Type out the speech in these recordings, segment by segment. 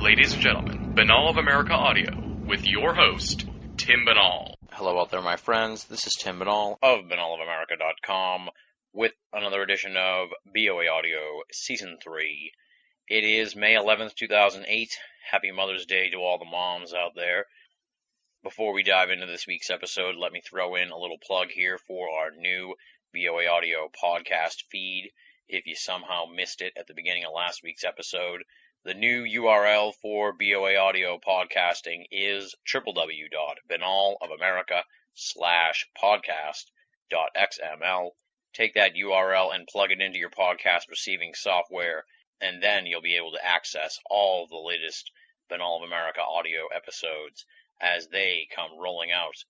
Ladies and gentlemen, Banal of America Audio, with your host, Tim Banal. Hello out there, my friends. This is Tim Banal of banalofamerica.com with another edition of BOAA Audio Season 3. It is May 11th, 2008. Happy Mother's Day to all the moms out there. Before we dive into this week's episode, let me throw in a little plug here for our new BOAA Audio podcast feed. If you somehow missed it at the beginning of last week's episode, the new URL for BOAA Audio podcasting is www.banalofamerica.podcast.xml. Take that URL and plug it into your podcast receiving software, and then you'll be able to access all the latest Banal of America audio episodes as they come rolling out.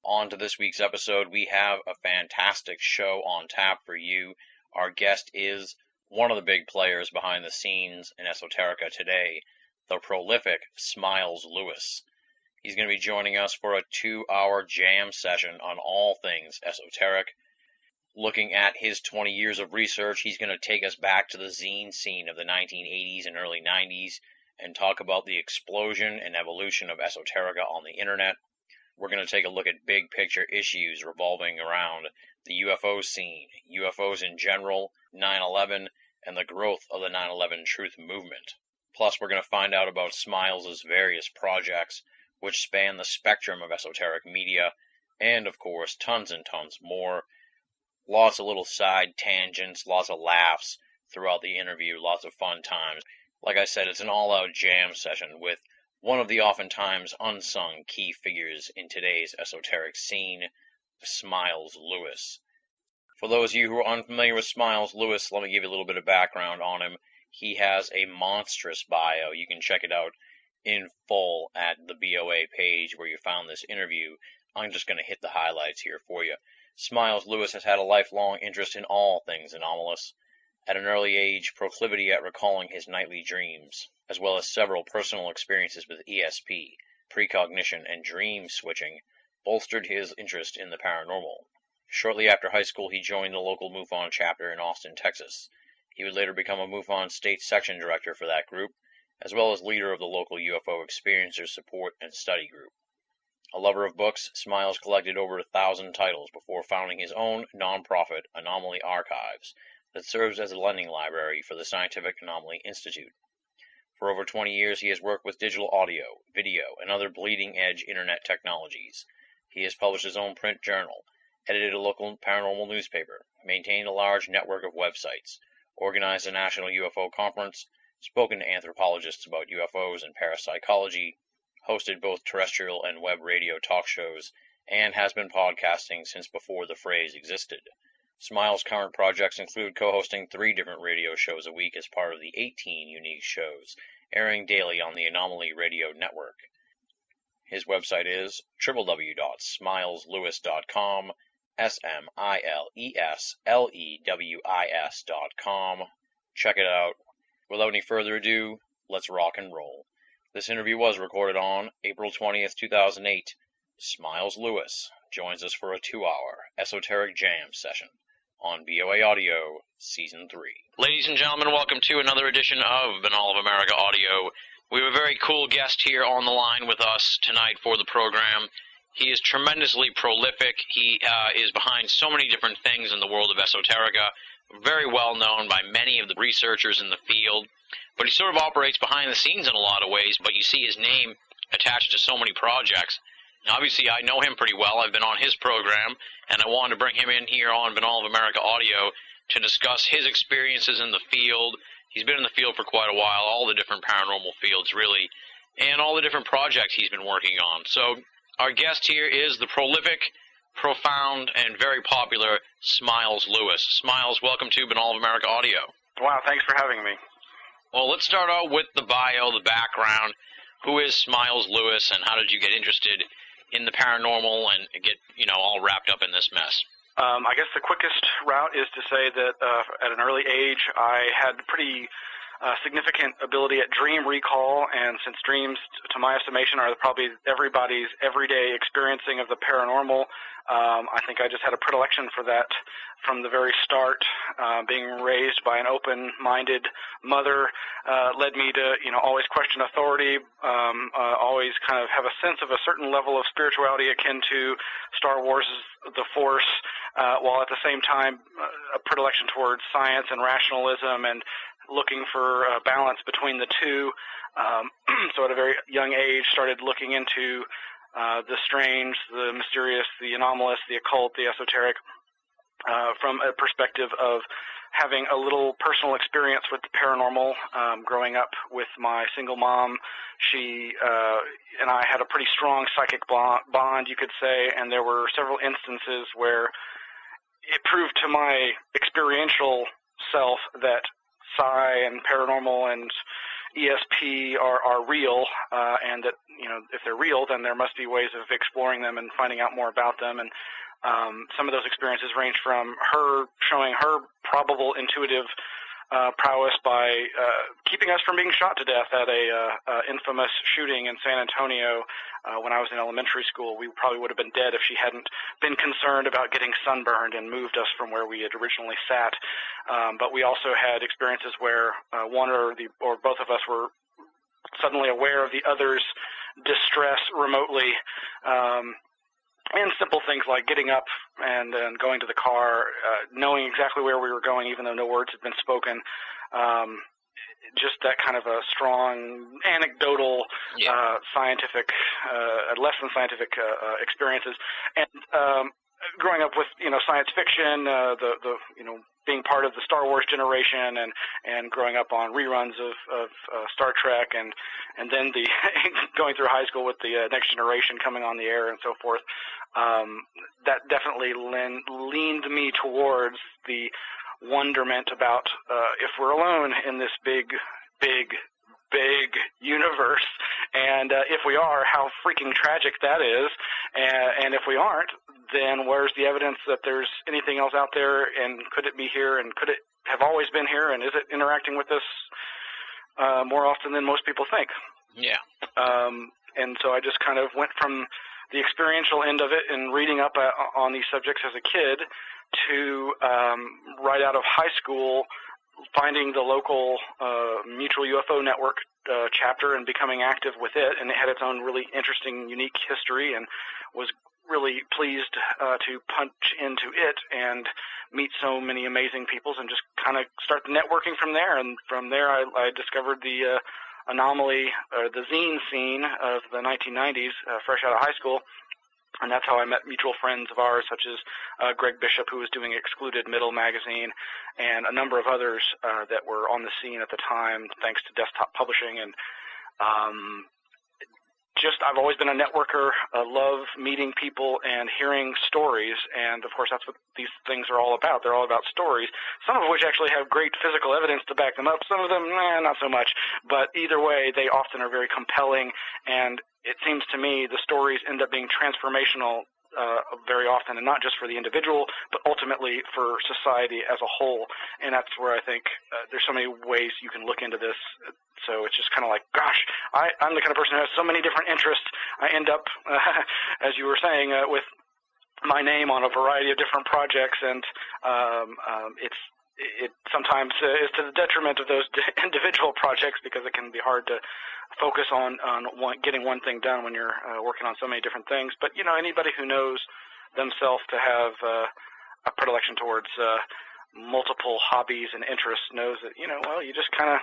On to this week's episode, we have a fantastic show on tap for you. Our guest is one of the big players behind the scenes in esoterica today, the prolific Smiles Lewis. He's going to be joining us for a 2-hour jam session on all things esoteric. Looking at his 20 years of research, he's going to take us back to the zine scene of the 1980s and early 90s and talk about the explosion and evolution of esoterica on the internet. We're going to take a look at big picture issues revolving around the UFO scene, UFOs in general, 9/11, and the growth of the 9/11 truth movement. Plus, we're going to find out about Smiles' various projects, which span the spectrum of esoteric media, and, of course, tons and tons more. Lots of little side tangents, lots of laughs throughout the interview, lots of fun times. Like I said, it's an all-out jam session with one of the oftentimes unsung key figures in today's esoteric scene, Smiles Lewis. For those of you who are unfamiliar with Smiles Lewis, let me give you a little bit of background on him. He has a monstrous bio. You can check it out in full at the BOA page where you found this interview. I'm just going to hit the highlights here for you. Smiles Lewis has had a lifelong interest in all things anomalous. At an early age, proclivity at recalling his nightly dreams, as well as several personal experiences with ESP, precognition, and dream switching, bolstered his interest in the paranormal. Shortly after high school, he joined the local MUFON chapter in Austin, Texas. He would later become a MUFON state section director for that group, as well as leader of the local UFO Experiencers Support and Study Group. A lover of books, Smiles collected over 1,000 titles before founding his own nonprofit Anomaly Archives that serves as a lending library for the Scientific Anomaly Institute. For over 20 years, he has worked with digital audio, video, and other bleeding-edge internet technologies. He has published his own print journal, edited a local paranormal newspaper, maintained a large network of websites, organized a national UFO conference, spoken to anthropologists about UFOs and parapsychology, hosted both terrestrial and web radio talk shows, and has been podcasting since before the phrase existed. Smiles' current projects include co-hosting 3 different radio shows a week as part of the 18 unique shows, airing daily on the Anomaly Radio Network. His website is www.smileslewis.com, SMILESLEWIS.com. Check it out. Without any further ado, let's rock and roll. This interview was recorded on April 20th, 2008. Smiles Lewis joins us for a 2-hour esoteric jam session on BOA Audio Season 3. Ladies and gentlemen, welcome to another edition of Banal of America Audio. We have a very cool guest here on the line with us tonight for the program. He is tremendously prolific. He is behind so many different things in the world of esoterica, very well known by many of the researchers in the field. But he sort of operates behind the scenes in a lot of ways, but you see his name attached to so many projects. Now, obviously, I know him pretty well. I've been on his program, and I wanted to bring him in here on Banal of America Audio to discuss his experiences in the field. He's been in the field for quite a while, all the different paranormal fields, really, and all the different projects he's been working on. So our guest here is the prolific, profound, and very popular Smiles Lewis. Smiles, welcome to Banal of America Audio. Wow, thanks for having me. Well, let's start out with the bio, the background. Who is Smiles Lewis, and how did you get interested in the paranormal and get, all wrapped up in this mess? I guess the quickest route is to say that at an early age, I had pretty significant ability at dream recall, and since dreams, to my estimation, are probably everybody's everyday experiencing of the paranormal, I think I just had a predilection for that from the very start. Being raised by an open-minded mother led me to, always question authority, always kind of have a sense of a certain level of spirituality akin to Star Wars' The Force, while at the same time a predilection towards science and rationalism and looking for a balance between the two. So at a very young age, started looking into the strange, the mysterious, the anomalous, the occult, the esoteric, from a perspective of having a little personal experience with the paranormal. Growing up with my single mom, she and I had a pretty strong psychic bond, you could say, and there were several instances where it proved to my experiential self that psi and paranormal and ESP are real, and that, if they're real, then there must be ways of exploring them and finding out more about them. And some of those experiences range from her showing her probable intuitive prowess by keeping us from being shot to death at a infamous shooting in San Antonio when I was in elementary school. We probably would have been dead if she hadn't been concerned about getting sunburned and moved us from where we had originally sat. But we also had experiences where one or both of us were suddenly aware of the other's distress remotely. And simple things like getting up and going to the car, knowing exactly where we were going, even though no words had been spoken. Just that kind of a strong anecdotal, scientific, less than scientific experiences. And growing up with science fiction, the being part of the Star Wars generation, and growing up on reruns of Star Trek, and then the going through high school with the Next Generation coming on the air and so forth, that definitely leaned me towards the wonderment about if we're alone in this big universe, and if we are, how freaking tragic that is, and if we aren't, then where's the evidence that there's anything else out there, and could it be here, and could it have always been here, and is it interacting with us more often than most people think? Yeah. And so I just kind of went from the experiential end of it and reading up on these subjects as a kid to right out of high school finding the local Mutual UFO Network chapter and becoming active with it, and it had its own really interesting, unique history, and was really pleased to punch into it and meet so many amazing people and just kind of start the networking from there. And from there I discovered the anomaly, the zine scene of the 1990s, fresh out of high school. And that's how I met mutual friends of ours, such as Greg Bishop, who was doing Excluded Middle magazine, and a number of others that were on the scene at the time, thanks to desktop publishing. And I've always been a networker. I love meeting people and hearing stories, and of course that's what these things are all about. They're all about stories, some of which actually have great physical evidence to back them up, some of them, not so much. But either way, they often are very compelling, and it seems to me the stories end up being transformational very often, and not just for the individual, but ultimately for society as a whole. And that's where I think there's so many ways you can look into this. So it's just kind of like, gosh, I'm the kind of person who has so many different interests. I end up, as you were saying, with my name on a variety of different projects, and it sometimes is to the detriment of those individual projects, because it can be hard to focus on getting one thing done when you're working on so many different things. But, anybody who knows themselves to have a predilection towards multiple hobbies and interests knows that, you just kind of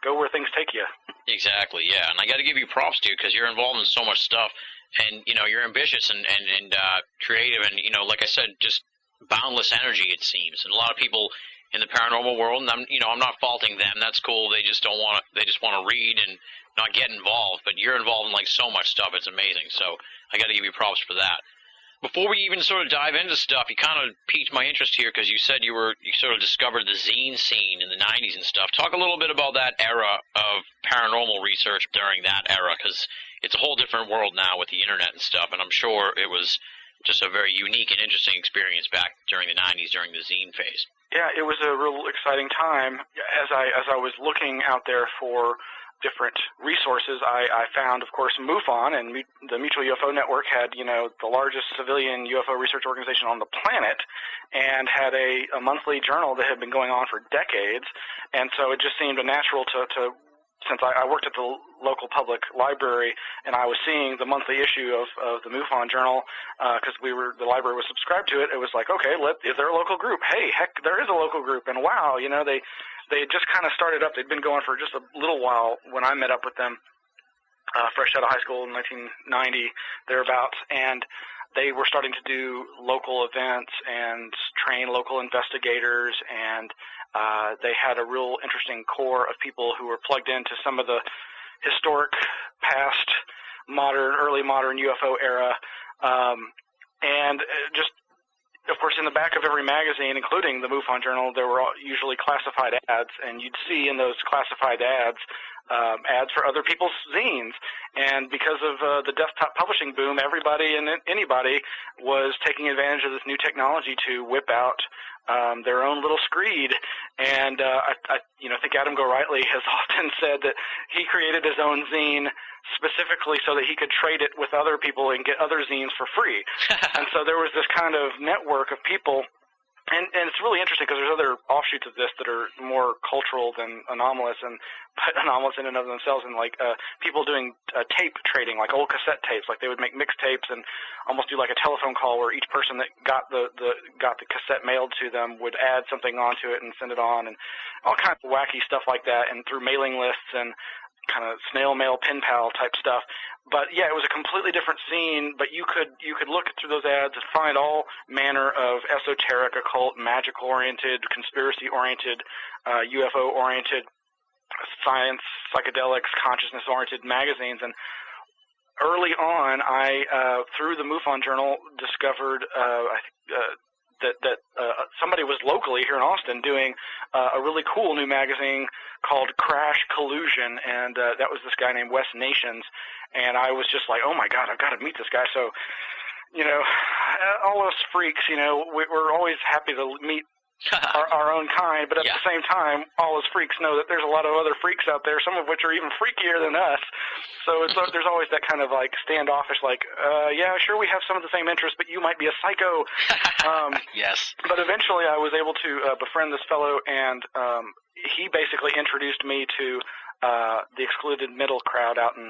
go where things take you. Exactly, yeah. And I got to give you props, dude, because you're involved in so much stuff. And, you're ambitious and creative and, like I said, just boundless energy, it seems. And a lot of people in the paranormal world, and I'm not faulting them. That's cool. They just want to read and not get involved. But you're involved in like so much stuff. It's amazing. So I got to give you props for that. Before we even sort of dive into stuff, you kind of piqued my interest here because you said you sort of discovered the zine scene in the 90s and stuff. Talk a little bit about that era of paranormal research during that era, because it's a whole different world now with the internet and stuff, and I'm sure it was just a very unique and interesting experience back during the 90s during the zine phase. Yeah, it was a real exciting time. As I was looking out there for different resources, I found, of course, MUFON, and the Mutual UFO Network had, the largest civilian UFO research organization on the planet, and had a monthly journal that had been going on for decades. And so it just seemed natural to since I worked at the local public library, and I was seeing the monthly issue of the MUFON Journal, because the library was subscribed to it. It was like, okay, is there a local group? Hey, heck, there is a local group, and wow, they just kind of started up. They'd been going for just a little while when I met up with them, fresh out of high school in 1990, thereabouts, and they were starting to do local events and train local investigators, and they had a real interesting core of people who were plugged into some of the historic past early modern UFO era, and just, of course, in the back of every magazine, including the MUFON Journal, there were usually classified ads, and you'd see in those classified ads ads for other people's zines. And because of the desktop publishing boom, everybody and anybody was taking advantage of this new technology to whip out their own little screed. And I think Adam Gorightly has often said that he created his own zine specifically so that he could trade it with other people and get other zines for free. And so there was this kind of network of people. And it's really interesting because there's other offshoots of this that are more cultural than anomalous, but anomalous in and of themselves, and like people doing tape trading, like old cassette tapes. Like they would make mixtapes and almost do like a telephone call where each person that got the cassette mailed to them would add something onto it and send it on, and all kinds of wacky stuff like that, and through mailing lists and kind of snail mail, pen pal type stuff. But yeah, it was a completely different scene, but you could look through those ads and find all manner of esoteric, occult, magic-oriented, conspiracy-oriented, UFO-oriented, science, psychedelics, consciousness-oriented magazines. And early on, I, through the MUFON Journal, discovered that somebody was locally here in Austin doing a really cool new magazine called Crash Collusion, and that was this guy named Wes Nations, and I was just like, oh my God, I've got to meet this guy. So, all us freaks, we're always happy to meet our own kind, but at the same time, all us freaks know that there's a lot of other freaks out there, some of which are even freakier than us. So there's always that kind of like standoffish, like, yeah, sure, we have some of the same interests, but you might be a psycho. Yes. But eventually I was able to befriend this fellow, and he basically introduced me to the excluded middle crowd out in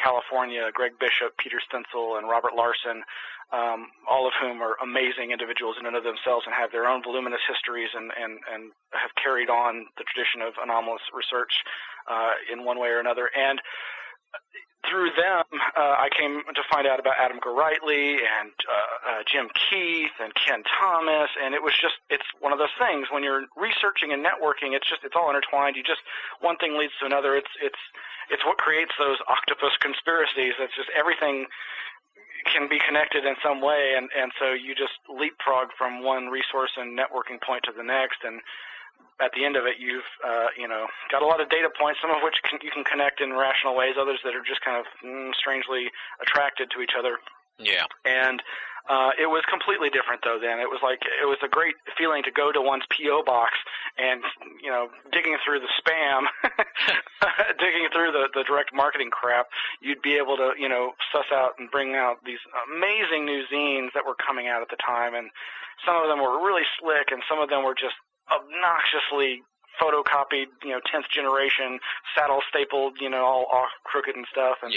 California, Greg Bishop, Peter Stencil, and Robert Larson, all of whom are amazing individuals in and of themselves and have their own voluminous histories and have carried on the tradition of anomalous research in one way or another. And through them, I came to find out about Adam Gorightly and Jim Keith and Ken Thomas, and it's one of those things when you're researching and networking, it's all intertwined. One thing leads to another. It's what creates those octopus conspiracies. It's just everything can be connected in some way, and so you just leapfrog from one resource and networking point to the next, and at the end of it, you've got a lot of data points, some of which you can connect in rational ways, others that are just kind of strangely attracted to each other. Yeah. And it was completely different, though, then. It was a great feeling to go to one's P.O. box and, digging through the spam, digging through the direct marketing crap, you'd be able to, suss out and bring out these amazing new zines that were coming out at the time. And some of them were really slick, and some of them were just obnoxiously photocopied, 10th generation, saddle stapled, all crooked and stuff. And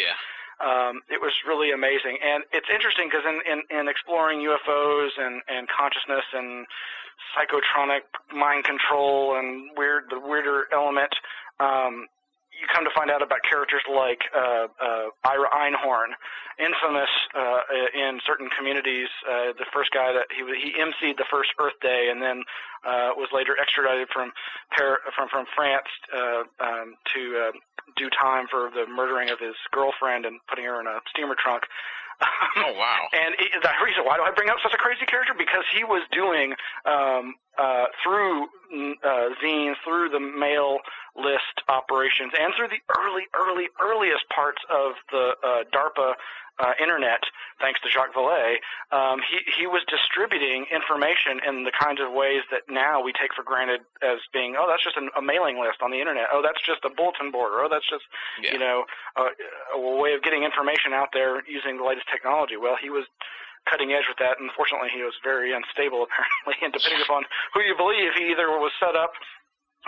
it was really amazing. And it's interesting because in exploring UFOs and consciousness and psychotronic mind control and the weirder element, you come to find out about characters like Ira Einhorn, infamous in certain communities. The first guy that he emceed the first Earth Day, and then was later extradited from France to do time for the murdering of his girlfriend and putting her in a steamer trunk. Oh, wow. And the reason why do I bring up such a crazy character? Because he was doing through zines, through the mail list operations, and through the earliest parts of the DARPA internet, thanks to Jacques Vallée, he was distributing information in the kinds of ways that now we take for granted as being, oh, that's just a mailing list on the internet. Oh, that's just a bulletin board. Or, oh, that's just, a way of getting information out there using the latest technology. Well, he was cutting edge with that, and unfortunately he was very unstable apparently, and depending upon who you believe, he either was set up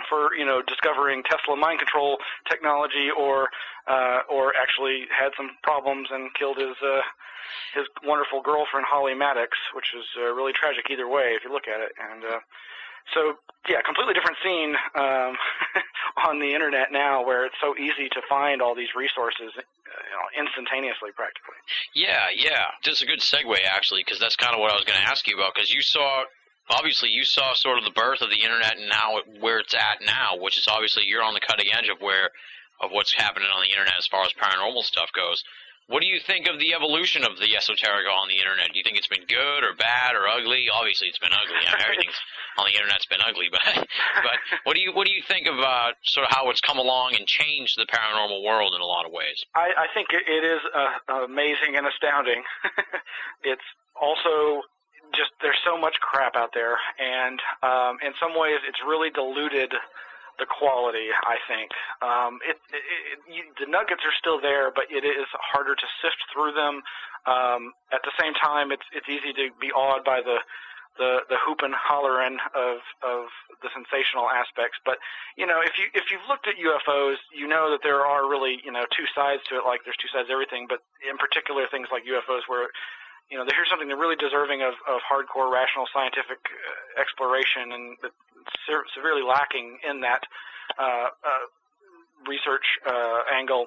for discovering Tesla mind control technology, or actually had some problems and killed his wonderful girlfriend Holly Maddox, which is really tragic either way if you look at it. And so yeah, completely different scene on the internet now, where it's so easy to find all these resources instantaneously practically. Yeah. This is a good segue actually, because that's kind of what I was going to ask you about, because you saw sort of the birth of the internet and now where it's at now, which is obviously you're on the cutting edge of what's happening on the internet as far as paranormal stuff goes. What do you think of the evolution of the esoteric on the internet? Do you think it's been good or bad or ugly? Obviously, it's been ugly. I mean, everything's on the internet's been ugly, but what do you think of sort of how it's come along and changed the paranormal world in a lot of ways? I think it is amazing and astounding. It's also just, there's so much crap out there, and in some ways it's really diluted the quality, I think. The nuggets are still there, but it is harder to sift through them. At the same time, it's easy to be awed by the hoop and hollering of the sensational aspects. But if you've looked at UFOs, you know that there are really two sides to it. Like there's two sides to everything, but in particular things like UFOs, where here's something they're really deserving of hardcore, rational, scientific exploration, and severely lacking in that research angle.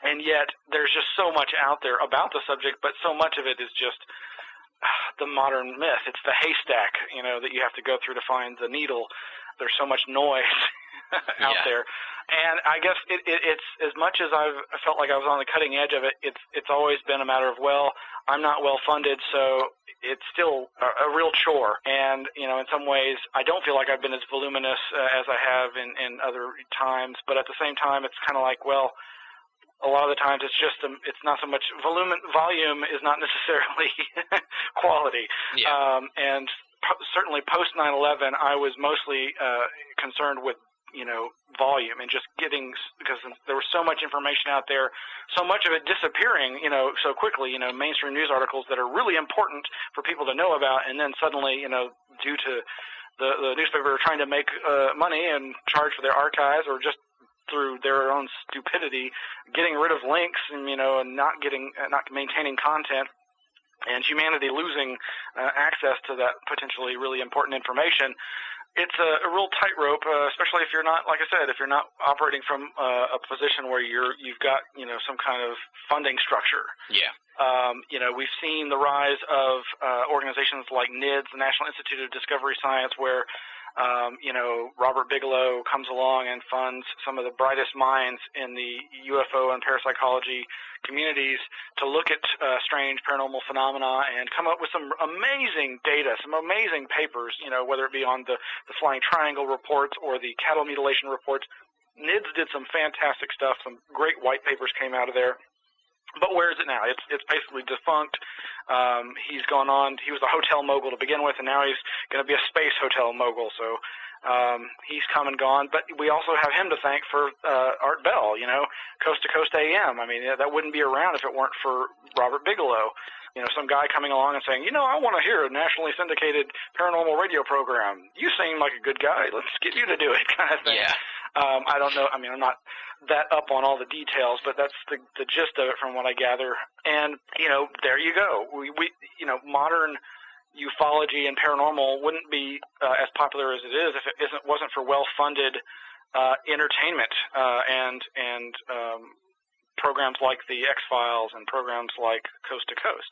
And yet, there's just so much out there about the subject, but so much of it is just the modern myth. It's the haystack, that you have to go through to find the needle. There's so much noise out there. And I guess it's as much as I've felt like I was on the cutting edge of it, it's always been a matter of, well, I'm not well funded, so it's still a real chore. And, in some ways, I don't feel like I've been as voluminous as I have in other times, but at the same time, it's kind of like, well, a lot of the times it's just it's not so much volume is not necessarily quality. Yeah. And certainly post 9/11, I was mostly concerned with volume and just getting, because there was so much information out there, so much of it disappearing, so quickly, mainstream news articles that are really important for people to know about, and then suddenly, due to the newspaper trying to make money and charge for their archives, or just through their own stupidity, getting rid of links and, and not maintaining content, and humanity losing access to that potentially really important information. It's a real tightrope, especially if you're not, like I said, if you're not operating from a position where you've got some kind of funding structure. Yeah. We've seen the rise of organizations like NIDS, the National Institute of Discovery Science, where Robert Bigelow comes along and funds some of the brightest minds in the UFO and parapsychology communities to look at strange paranormal phenomena and come up with some amazing data, some amazing papers, whether it be on the Flying Triangle reports or the cattle mutilation reports. NIDS did some fantastic stuff. Some great white papers came out of there. But where is it now? It's basically defunct. He's gone on. He was a hotel mogul to begin with, and now he's going to be a space hotel mogul. So he's come and gone. But we also have him to thank for Art Bell, Coast to Coast AM. I mean, that wouldn't be around if it weren't for Robert Bigelow. Some guy coming along and saying, I want to hear a nationally syndicated paranormal radio program. You seem like a good guy. Let's get you to do it, kind of thing. Yeah. I don't know. I mean, I'm not that up on all the details, but that's the gist of it from what I gather. And, there you go. We modern ufology and paranormal wouldn't be as popular as it is if it wasn't for well-funded entertainment and programs like the X-Files and programs like Coast to Coast.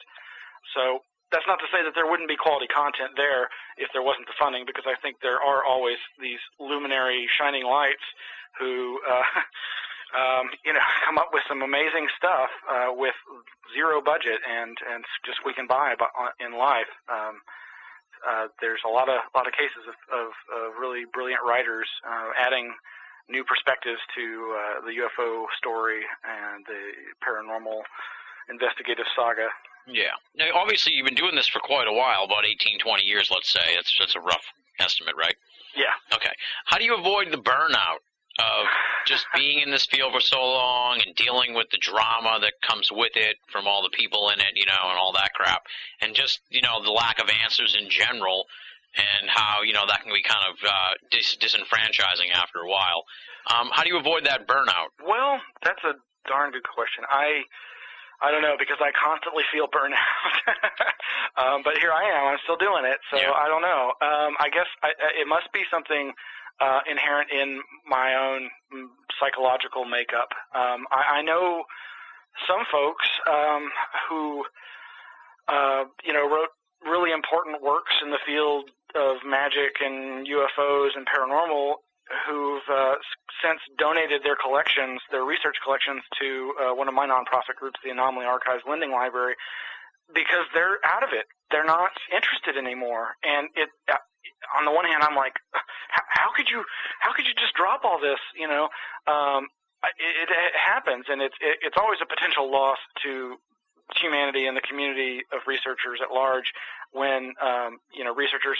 So that's not to say that there wouldn't be quality content there if there wasn't the funding, because I think there are always these luminary shining lights who come up with some amazing stuff with zero budget and just squeaking by in life. There's a lot of cases of really brilliant writers adding new perspectives to the UFO story and the paranormal investigative saga. Yeah. Now, obviously, you've been doing this for quite a while, about 18, 20 years, let's say. That's a rough estimate, right? Yeah. Okay. How do you avoid the burnout of just being in this field for so long and dealing with the drama that comes with it from all the people in it, and all that crap, and just, the lack of answers in general, and how, that can be kind of disenfranchising after a while. How do you avoid that burnout? Well, that's a darn good question. I don't know, because I constantly feel burnout. But here I am. I'm still doing it, so yeah. I don't know. I guess it must be something inherent in my own psychological makeup. I know some folks who, wrote really important works in the field of magic and UFOs and paranormal who've since donated their collections, their research collections, to one of my nonprofit groups, the Anomaly Archives Lending Library, because they're out of it. They're not interested anymore. And on the one hand, I'm like, how could you just drop all this? It happens, and it's always a potential loss to humanity and the community of researchers at large when researchers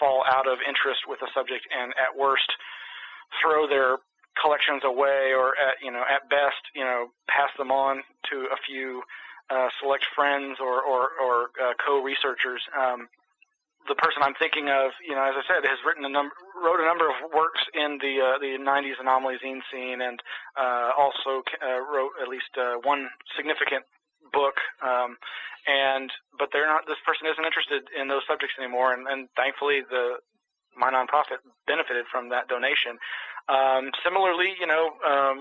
fall out of interest with a subject and at worst throw their collections away, or at best pass them on to a few select friends or co-researchers. The person I'm thinking of, as I said, has wrote a number of works in the 90s anomaly zine scene, and also wrote at least one significant book. But this person isn't interested in those subjects anymore, and thankfully my nonprofit benefited from that donation. Similarly,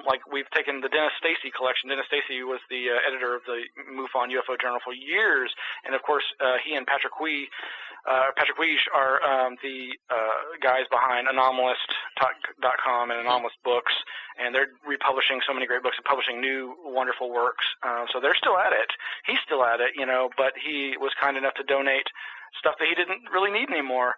like we've taken the Dennis Stacy collection. Dennis Stacy was the editor of the MUFON UFO Journal for years, and of course he and Patrick Weege are the guys behind Anomalist.com and Anomalist Books, and they're republishing so many great books and publishing new wonderful works. So they're still at it. He's still at it, but he was kind enough to donate stuff that he didn't really need anymore.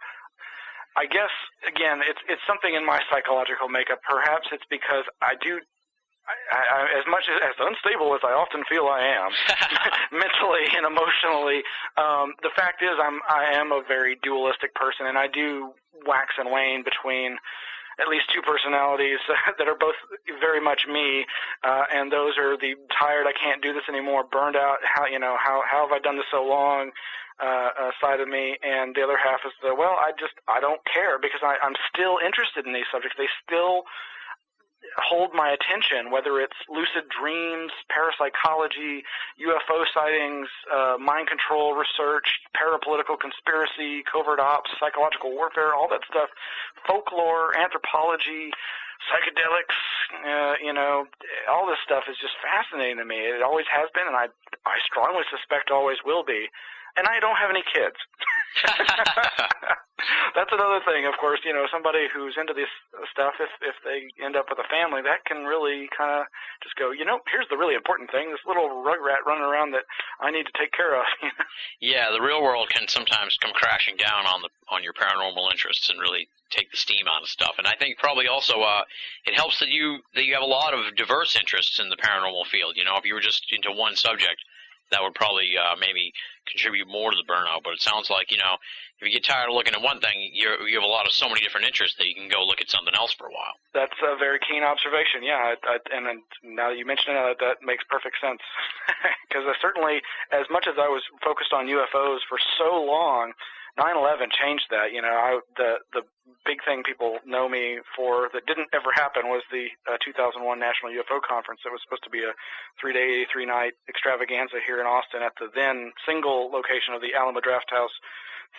I guess, again, it's something in my psychological makeup. Perhaps it's because I as much as unstable as I often feel I am, mentally and emotionally, the fact is I am a very dualistic person, and I do wax and wane between at least two personalities that are both very much me, and those are the tired, I can't do this anymore, burned out, how have I done this so long, side of me, and the other half is I don't care, because I'm still interested in these subjects. They still hold my attention, whether it's lucid dreams, parapsychology, UFO sightings, mind control research, parapolitical conspiracy, covert ops, psychological warfare, all that stuff, folklore, anthropology, psychedelics, all this stuff is just fascinating to me. It always has been, and I strongly suspect always will be. And I don't have any kids. That's another thing, of course. Somebody who's into this stuff, if they end up with a family, that can really kind of just go, here's the really important thing, this little rugrat running around that I need to take care of. Yeah, the real world can sometimes come crashing down on your paranormal interests and really take the steam out of stuff. And I think probably also it helps that you have a lot of diverse interests in the paranormal field. If you were just into one subject, that would probably maybe contribute more to the burnout. But it sounds like, if you get tired of looking at one thing, you have so many different interests that you can go look at something else for a while. That's a very keen observation, yeah. And now that you mention it, that makes perfect sense. Because certainly, as much as I was focused on UFOs for so long, 9/11 changed that. The big thing people know me for that didn't ever happen was the 2001 National UFO Conference. It was supposed to be a 3-day, 3-night extravaganza here in Austin at the then single location of the Alamo Drafthouse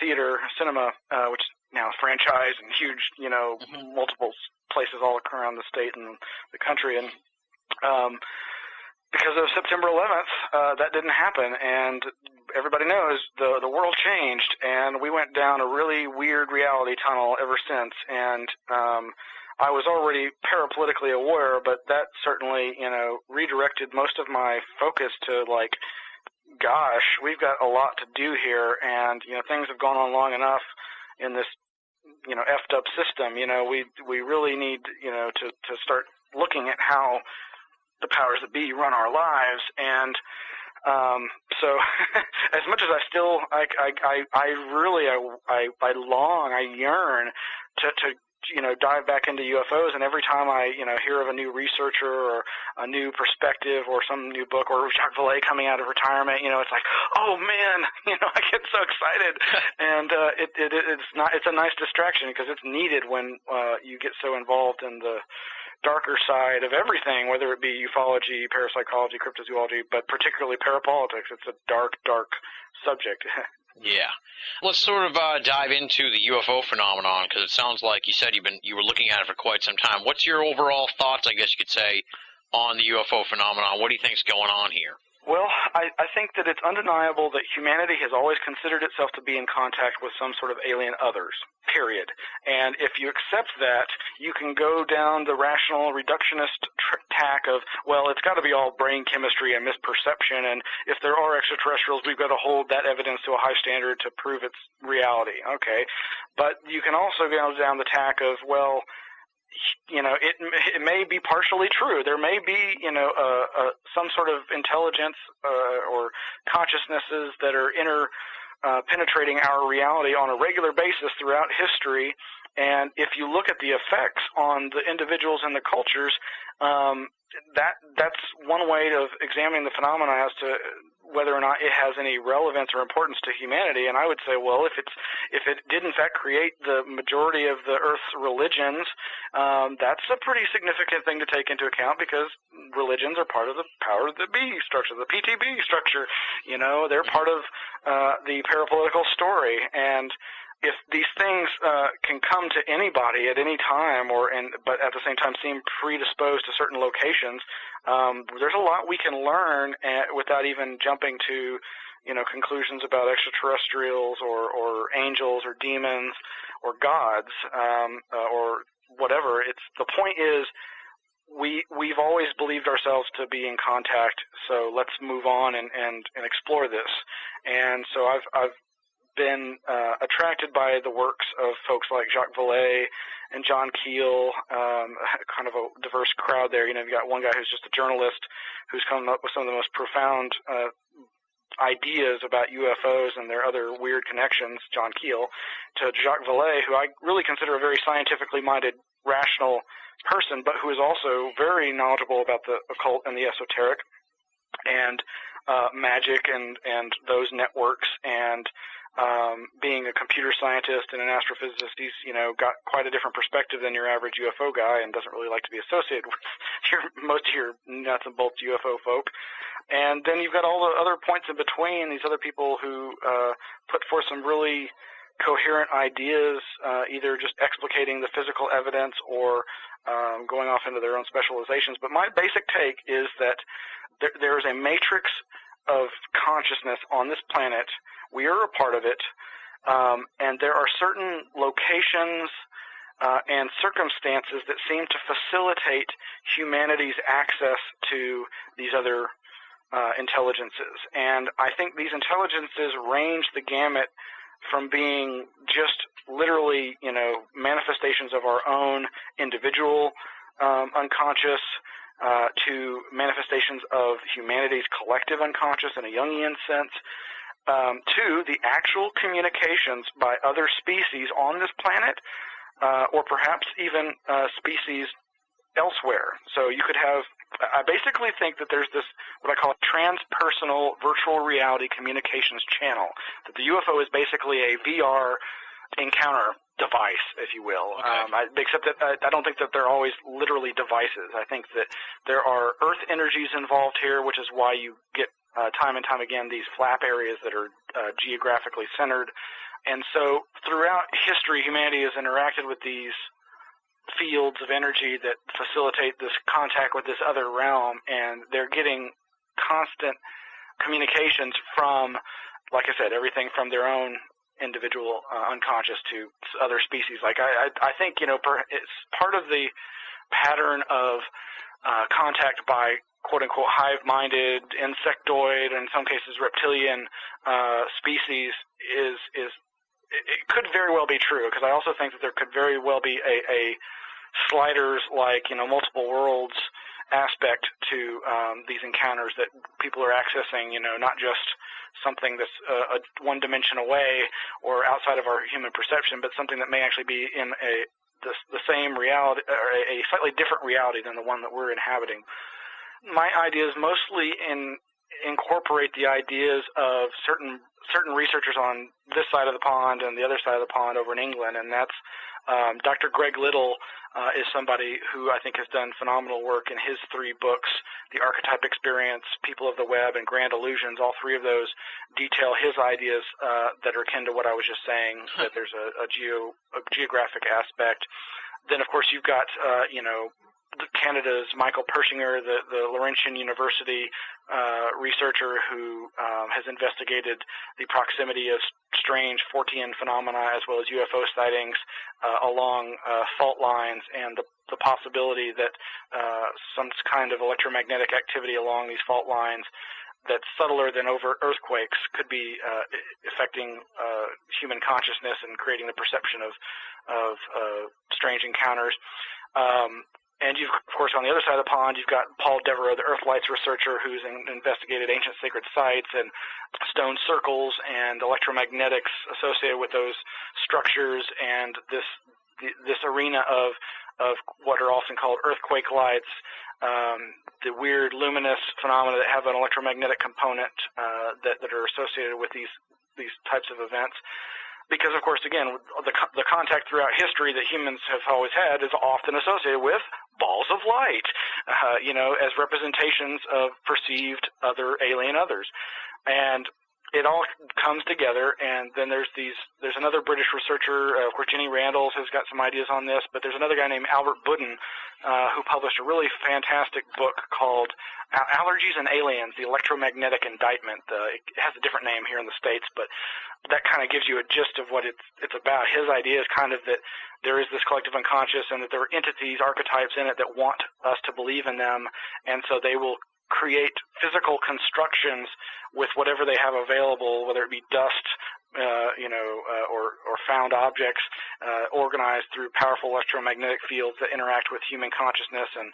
Theater Cinema, which is now a franchise and huge, multiple places all around the state and the country. And because of September 11th, that didn't happen, and everybody knows the world changed, and we went down a really weird reality tunnel ever since. And I was already parapolitically aware, but that certainly, redirected most of my focus to gosh, we've got a lot to do here, and things have gone on long enough in this effed up system. We really need to start looking at how the powers that be run our lives. And So as much as I still, I yearn to dive back into UFOs, and every time I, hear of a new researcher or a new perspective or some new book or Jacques Vallée coming out of retirement, it's like, oh man, I get so excited. And, it's a nice distraction because it's needed when, you get so involved in the darker side of everything, whether it be ufology, parapsychology, cryptozoology, but particularly parapolitics. It's a dark, dark subject. Yeah. Let's sort of dive into the UFO phenomenon, because it sounds like you said you were looking at it for quite some time. What's your overall thoughts, I guess you could say, on the UFO phenomenon? What do you think's going on here? Well, I think that it's undeniable that humanity has always considered itself to be in contact with some sort of alien others, period. And if you accept that, you can go down the rational reductionist tack of, well, it's got to be all brain chemistry and misperception, and if there are extraterrestrials, we've got to hold that evidence to a high standard to prove its reality. Okay. But you can also go down the tack of, well, it may be partially true. There may be, some sort of intelligence or consciousnesses that are penetrating our reality on a regular basis throughout history. And if you look at the effects on the individuals and the cultures, that's one way of examining the phenomena as to whether or not it has any relevance or importance to humanity. And I would say, well, if it did in fact create the majority of the Earth's religions, that's a pretty significant thing to take into account, because religions are part of the power of the B structure, the PTB structure. They're part of the parapolitical story. And if these things can come to anybody at any time, but at the same time seem predisposed to certain locations, there's a lot we can learn without even jumping to, conclusions about extraterrestrials or angels or demons or gods or whatever. The point is, we've always believed ourselves to be in contact, so let's move on and explore this. And so I've been attracted by the works of folks like Jacques Vallée and John Keel, kind of a diverse crowd there. You've got one guy who's just a journalist who's come up with some of the most profound ideas about UFOs and their other weird connections, John Keel, to Jacques Vallée, who I really consider a very scientifically minded, rational person, but who is also very knowledgeable about the occult and the esoteric and magic and those networks. And being a computer scientist and an astrophysicist, he's, got quite a different perspective than your average UFO guy and doesn't really like to be associated with most of your nuts and bolts UFO folk. And then you've got all the other points in between, these other people who put forth some really coherent ideas, either just explicating the physical evidence or going off into their own specializations. But my basic take is that there is a matrix of consciousness on this planet. We are a part of it, and there are certain locations and circumstances that seem to facilitate humanity's access to these other intelligences. And I think these intelligences range the gamut from being just literally, manifestations of our own individual unconscious to manifestations of humanity's collective unconscious in a Jungian sense, to the actual communications by other species on this planet, or perhaps even species elsewhere. So you could have, I basically think that there's this, what I call a transpersonal virtual reality communications channel, that the UFO is basically a VR encounter device, if you will. Okay. Except that I don't think that they're always literally devices. I think that there are earth energies involved here, which is why you get time and time again these flap areas that are geographically centered. And so throughout history, humanity has interacted with these fields of energy that facilitate this contact with this other realm, and they're getting constant communications from, like I said, everything from their own individual unconscious to other species. Like I think, it's part of the pattern of contact by quote-unquote hive-minded, insectoid, and in some cases reptilian species is it could very well be true, because I also think that there could very well be a sliders like, multiple worlds aspect to these encounters that people are accessing, not just something that's a one dimension away or outside of our human perception, but something that may actually be in the same reality, or a slightly different reality than the one that we're inhabiting. My ideas mostly incorporate the ideas of certain researchers on this side of the pond and the other side of the pond over in England, and that's Dr. Greg Little is somebody who I think has done phenomenal work in his 3 books, The Archetype Experience, People of the Web, and Grand Illusions. All 3 of those detail his ideas that are akin to what I was just saying, that there's a geographic aspect. Then, of course, you've got, Canada's Michael Pershinger, the Laurentian University researcher who has investigated the proximity of strange Fortean phenomena as well as UFO sightings along fault lines, and the possibility that some kind of electromagnetic activity along these fault lines that's subtler than overt earthquakes could be affecting human consciousness and creating the perception of strange encounters. And you've, of course, on the other side of the pond, you've got Paul Devereaux, the Earthlights researcher, who's investigated ancient sacred sites and stone circles and electromagnetics associated with those structures, and this arena of what are often called earthquake lights, the weird luminous phenomena that have an electromagnetic component that are associated with these types of events. Because, of course, again, the contact throughout history that humans have always had is often associated with balls of light, as representations of perceived other alien others. And it all comes together, and then there's another British researcher, of course, Jenny Randalls has got some ideas on this, but there's another guy named Albert Budden who published a really fantastic book called Allergies and Aliens, the Electromagnetic Indictment. It has a different name here in the States, but that kind of gives you a gist of what it's about. His idea is kind of that there is this collective unconscious and that there are entities, archetypes in it that want us to believe in them, and so they will create physical constructions with whatever they have available, whether it be dust, or found objects, organized through powerful electromagnetic fields that interact with human consciousness. And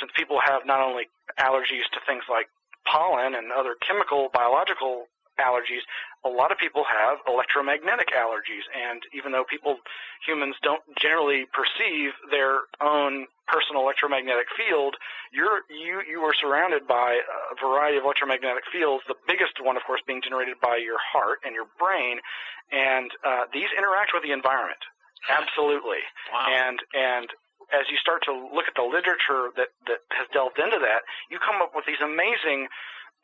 since people have not only allergies to things like pollen and other chemical, biological allergies, a lot of people have electromagnetic allergies. And even though humans don't generally perceive their own personal electromagnetic field, you are surrounded by a variety of electromagnetic fields, the biggest one, of course, being generated by your heart and your brain, and these interact with the environment. Absolutely. Wow. And as you start to look at the literature that has delved into that, you come up with these amazing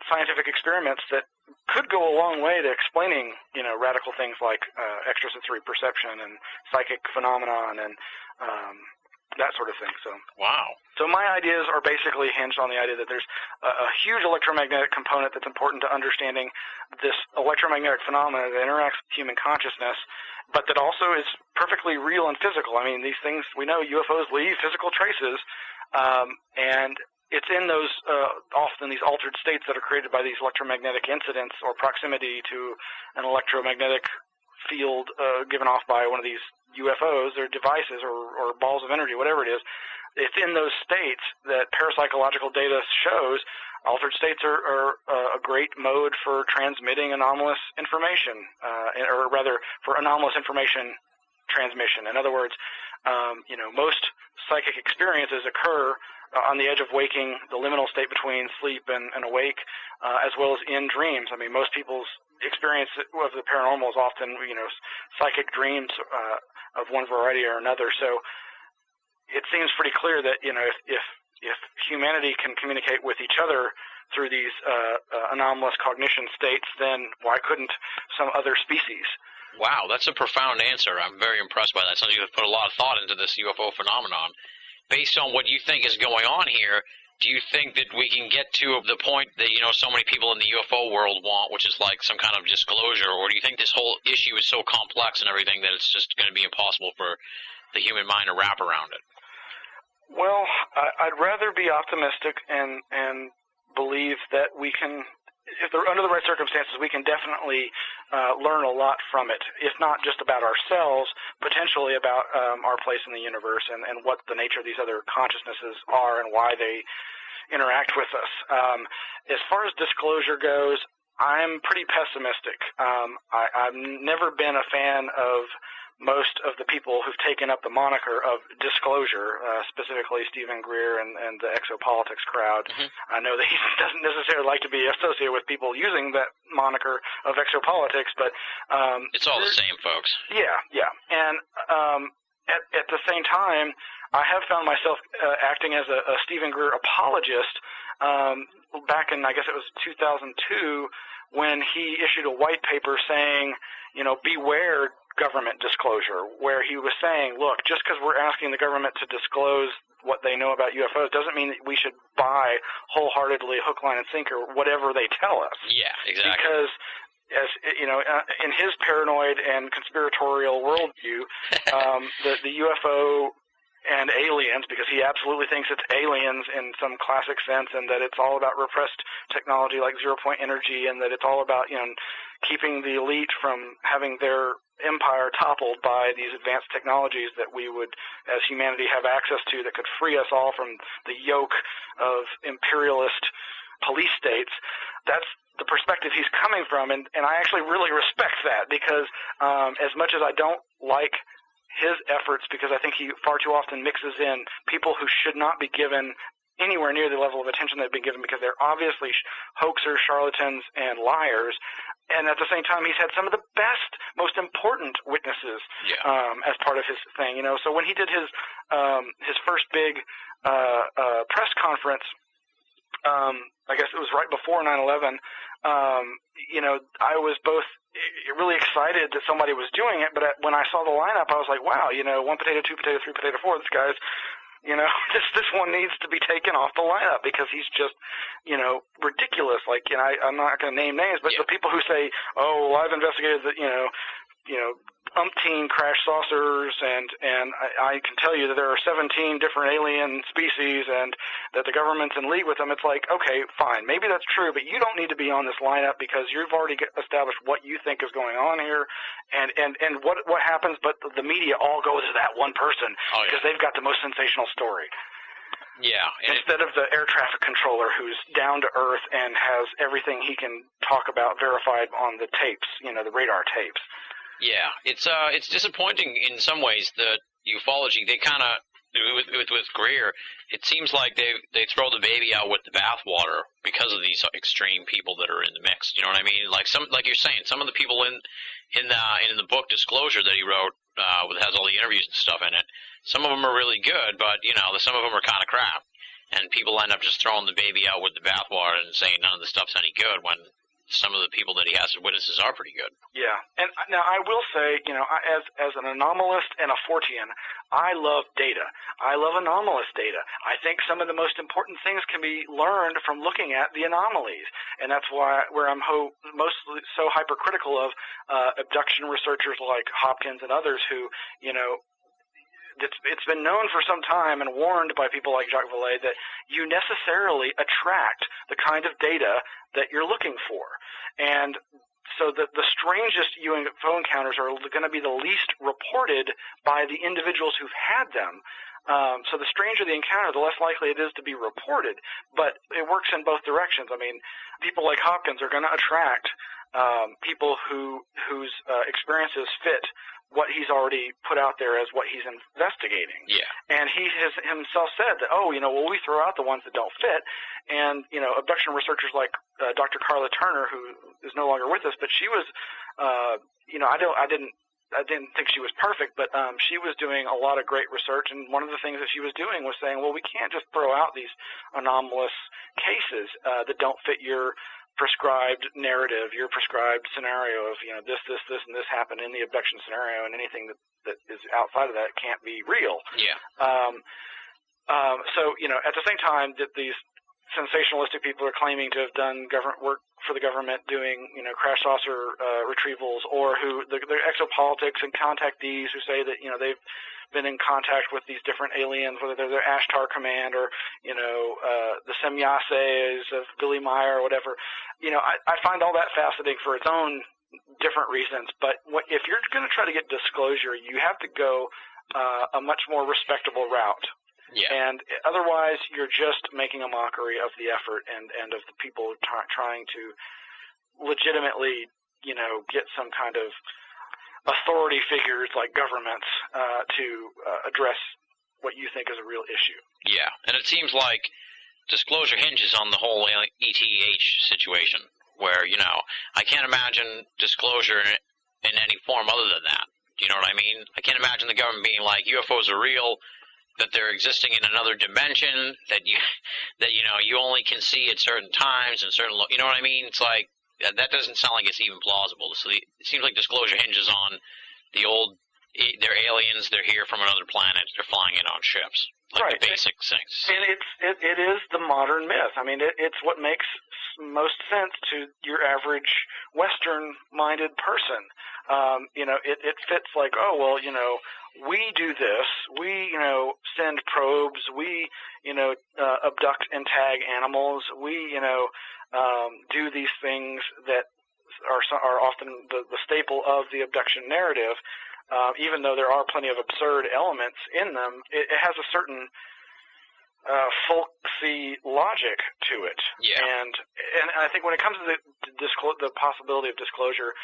scientific experiments that could go a long way to explaining, radical things like extrasensory perception and psychic phenomenon and that sort of thing. So, wow. So my ideas are basically hinged on the idea that there's a huge electromagnetic component that's important to understanding this electromagnetic phenomena that interacts with human consciousness, but that also is perfectly real and physical. I mean, these things, we know UFOs leave physical traces, and it's in those often these altered states that are created by these electromagnetic incidents or proximity to an electromagnetic field given off by one of these UFOs or devices or balls of energy, whatever it is. It's in those states that parapsychological data shows altered states are a great mode for transmitting anomalous information, or rather for anomalous information transmission. In other words, most psychic experiences occur on the edge of waking, the liminal state between sleep and awake, as well as in dreams. I mean, most people's experience of the paranormal is often, psychic dreams of one variety or another. So it seems pretty clear that, if humanity can communicate with each other through these anomalous cognition states, then why couldn't some other species? Wow, that's a profound answer. I'm very impressed by that. Sounds like you've put a lot of thought into this UFO phenomenon. Based on what you think is going on here, do you think that we can get to the point that, so many people in the UFO world want, which is like some kind of disclosure, or do you think this whole issue is so complex and everything that it's just going to be impossible for the human mind to wrap around it? Well, I'd rather be optimistic and believe that we can under the right circumstances, we can definitely learn a lot from it, if not just about ourselves, potentially about our place in the universe and what the nature of these other consciousnesses are and why they interact with us. As far as disclosure goes, I'm pretty pessimistic. I've never been a fan of most of the people who've taken up the moniker of disclosure, specifically Stephen Greer and the exopolitics crowd. Mm-hmm. I know that he doesn't necessarily like to be associated with people using that moniker of exopolitics, but it's all the same, folks. Yeah. And at the same time, I have found myself acting as a Stephen Greer apologist back in, I guess it was 2002, when he issued a white paper saying, beware government disclosure, where he was saying, look, just because we're asking the government to disclose what they know about UFOs doesn't mean that we should buy wholeheartedly hook, line, and sinker whatever they tell us. Yeah, exactly. Because, as in his paranoid and conspiratorial worldview, the UFO and aliens, because he absolutely thinks it's aliens in some classic sense, and that it's all about repressed technology like zero-point energy, and that it's all about keeping the elite from having their empire toppled by these advanced technologies that we would, as humanity, have access to that could free us all from the yoke of imperialist police states. That's the perspective he's coming from, and I actually really respect that, because as much as I don't like his efforts, because I think he far too often mixes in people who should not be given anywhere near the level of attention they've been given, because they're obviously hoaxers, charlatans, and liars. And at the same time, he's had some of the best, most important witnesses as part of his thing. So when he did his first big press conference, I guess it was right before 9/11. I was both really excited that somebody was doing it, but when I saw the lineup, I was like, wow, 1 potato, 2 potato, 3 potato, 4. This guy's, this one needs to be taken off the lineup, because he's just, ridiculous. Like, I'm not going to name names, but the people who say, oh, well, I've investigated the, umpteen crash saucers, and I can tell you that there are 17 different alien species, and that the government's in league with them. It's like, okay, fine, maybe that's true, but you don't need to be on this lineup, because you've already established what you think is going on here, and what happens. But the media all goes to that one person, because they've got the most sensational story. Yeah. Instead of the air traffic controller who's down to earth and has everything he can talk about verified on the tapes, the radar tapes. Yeah, it's disappointing in some ways. The ufology, they kind of, with Greer, it seems like they throw the baby out with the bathwater because of these extreme people that are in the mix. You know what I mean? Like you're saying, some of the people in the book Disclosure that he wrote, that has all the interviews and stuff in it, some of them are really good, but some of them are kind of crap, and people end up just throwing the baby out with the bathwater and saying none of the stuff's any good when some of the people that he has as witnesses are pretty good. Yeah, and now I will say, as an anomalist and a Fortean, I love data. I love anomalous data. I think some of the most important things can be learned from looking at the anomalies, and that's where I'm mostly so hypercritical of abduction researchers like Hopkins and others who, it's been known for some time and warned by people like Jacques Vallée that you necessarily attract the kind of data that you're looking for. And so the strangest UFO encounters are going to be the least reported by the individuals who've had them. So the stranger the encounter, the less likely it is to be reported. But it works in both directions. I mean, people like Hopkins are going to attract people whose experiences fit what he's already put out there as what he's investigating. Yeah. And he has himself said that, we throw out the ones that don't fit. And, abduction researchers like Dr. Carla Turner, who is no longer with us, but she was, I didn't think she was perfect, but she was doing a lot of great research, and one of the things that she was doing was saying, well, we can't just throw out these anomalous cases that don't fit your prescribed narrative, your prescribed scenario of, this, and this happened in the abduction scenario, and anything that is outside of that can't be real. Yeah. So, at the same time that these sensationalistic people are claiming to have done government work for the government doing, crash saucer retrievals, or who the exopolitics and contactees who say that, they've been in contact with these different aliens, whether they're the Ashtar Command or, the Semyases of Billy Meyer or whatever. I find all that fascinating for its own different reasons. But if you're going to try to get disclosure, you have to go a much more respectable route. Yeah. And otherwise, you're just making a mockery of the effort and of the people trying to legitimately, get some kind of authority figures like governments to address what you think is a real issue. Yeah, and it seems like disclosure hinges on the whole ETH situation, where, I can't imagine disclosure in any form other than that. Do you know what I mean? I can't imagine the government being like, UFOs are real, that they're existing in another dimension, that you only can see at certain times and certain, you know what I mean? It's like, that doesn't sound like it's even plausible. So it seems like disclosure hinges on they're aliens, they're here from another planet, they're flying in on ships. Like right. The basic things. And it is the modern myth. I mean, it's what makes most sense to your average Western-minded person. It fits like, we do this. We, send probes. We, abduct and tag animals. We, do these things that are often the staple of the abduction narrative. Even though there are plenty of absurd elements in them, it has a certain folksy logic to it. Yeah. And I think when it comes to the possibility of disclosure,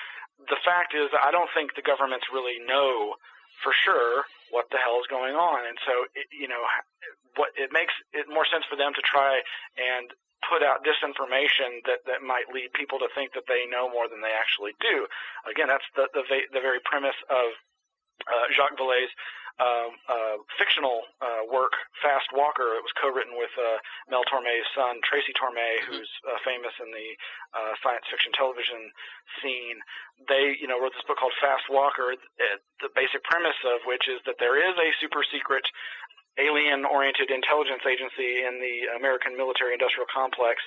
the fact is I don't think the governments really know for sure what the hell is going on. And so, it makes it more sense for them to try and put out disinformation that might lead people to think that they know more than they actually do. Again, that's the very premise of Jacques Vallée's fictional work, Fast Walker. It was co-written with Mel Torme's son, Tracy Torme, who's famous in the science fiction television scene. They, wrote this book called Fast Walker, the basic premise of which is that there is a super secret alien-oriented intelligence agency in the American military-industrial complex,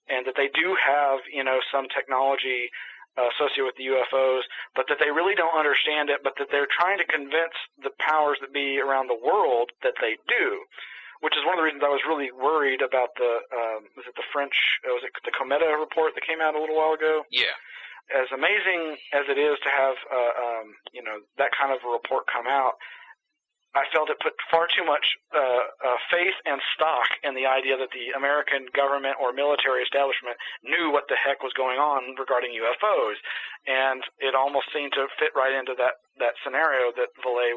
and that they do have, some technology associated with the UFOs, but that they really don't understand it, but that they're trying to convince the powers that be around the world that they do, which is one of the reasons I was really worried about the the Cometa report that came out a little while ago? Yeah. As amazing as it is to have, that kind of a report come out, I felt it put far too much faith and stock in the idea that the American government or military establishment knew what the heck was going on regarding UFOs. And it almost seemed to fit right into that scenario that Vallée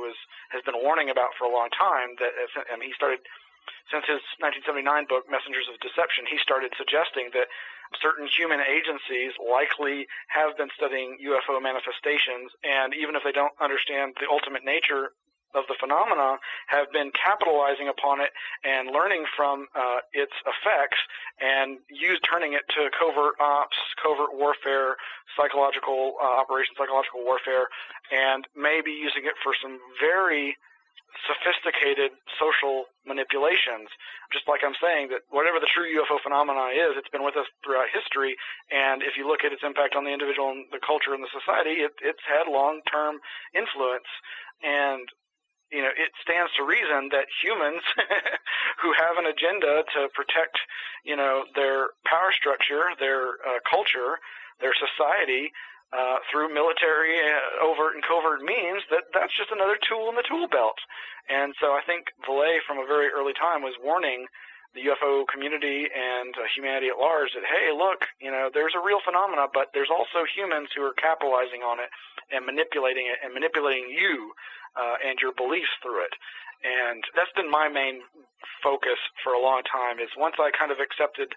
has been warning about for a long time. He started, since his 1979 book, Messengers of Deception, he started suggesting that certain human agencies likely have been studying UFO manifestations, and even if they don't understand the ultimate nature of the phenomena, have been capitalizing upon it and learning from its effects and turning it to covert ops, covert warfare, psychological operations, psychological warfare, and maybe using it for some very sophisticated social manipulations. Just like I'm saying that whatever the true UFO phenomena is, it's been with us throughout history, and if you look at its impact on the individual and the culture and the society, it's had long-term influence. And it stands to reason that humans who have an agenda to protect, their power structure, their culture, their society, through military overt and covert means, that's just another tool in the tool belt. And so I think Vallée from a very early time was warning the UFO community and humanity at large that, hey, look, there's a real phenomena, but there's also humans who are capitalizing on it and manipulating it and manipulating you and your beliefs through it. And that's been my main focus for a long time, is once I kind of accepted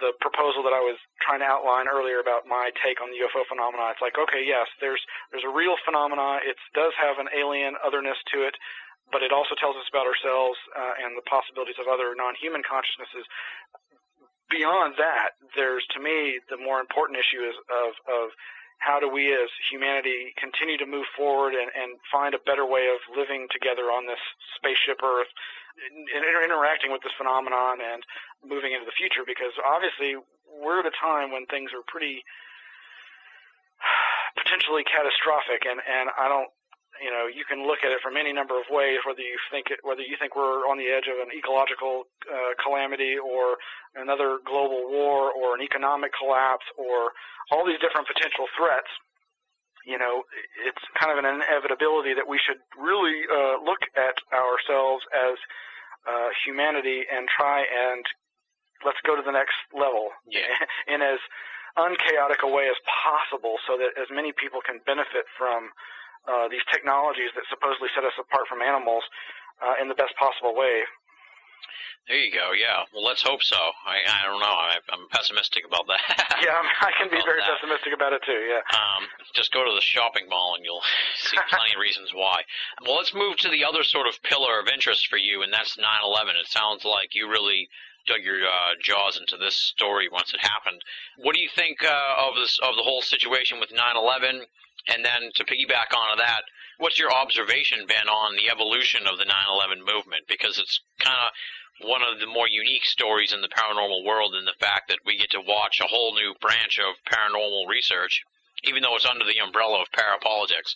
the proposal that I was trying to outline earlier about my take on the UFO phenomena, it's like, okay, yes, there's a real phenomena. It does have an alien otherness to it, but it also tells us about ourselves and the possibilities of other non-human consciousnesses. Beyond that, there's, to me, the more important issue is of how do we as humanity continue to move forward and find a better way of living together on this spaceship Earth and interacting with this phenomenon and moving into the future, because obviously we're at a time when things are pretty potentially catastrophic, and I don't you can look at it from any number of ways, whether you think we're on the edge of an ecological calamity or another global war or an economic collapse or all these different potential threats. It's kind of an inevitability that we should really look at ourselves as humanity and try and let's go to the next level in as unchaotic a way as possible so that as many people can benefit from these technologies that supposedly set us apart from animals in the best possible way. There you go. Yeah. Well, let's hope so. I don't know. I'm pessimistic about that. Yeah, I can be very pessimistic about it too. Yeah. Just go to the shopping mall and you'll see plenty of reasons why. Well, let's move to the other sort of pillar of interest for you, and that's 9/11. It sounds like you really dug your jaws into this story once it happened. What do you think of the whole situation with 9/11? And then to piggyback onto that, what's your observation been on the evolution of the 9/11 movement? Because it's kind of one of the more unique stories in the paranormal world in the fact that we get to watch a whole new branch of paranormal research, even though it's under the umbrella of parapolitics.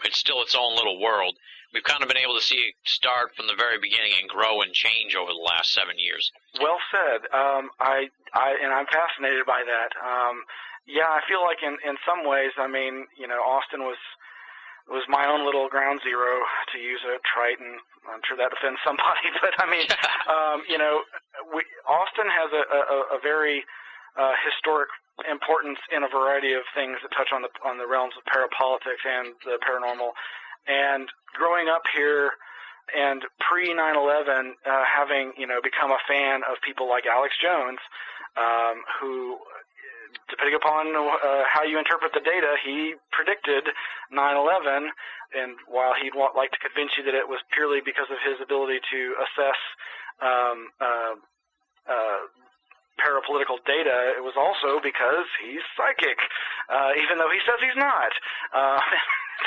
It's still its own little world. We've kind of been able to see it start from the very beginning and grow and change over the last 7 years. Well said. I'm fascinated by that. Yeah, I feel like in some ways, Austin was my own little ground zero, to use a trite, and I'm sure that offends somebody, but Austin has a very historic importance in a variety of things that touch on the realms of parapolitics and the paranormal. And growing up here and pre 9/11, having become a fan of people like Alex Jones, who, depending upon how you interpret the data, he predicted 9/11, and while he'd like to convince you that it was purely because of his ability to assess parapolitical data, it was also because he's psychic, even though he says he's not.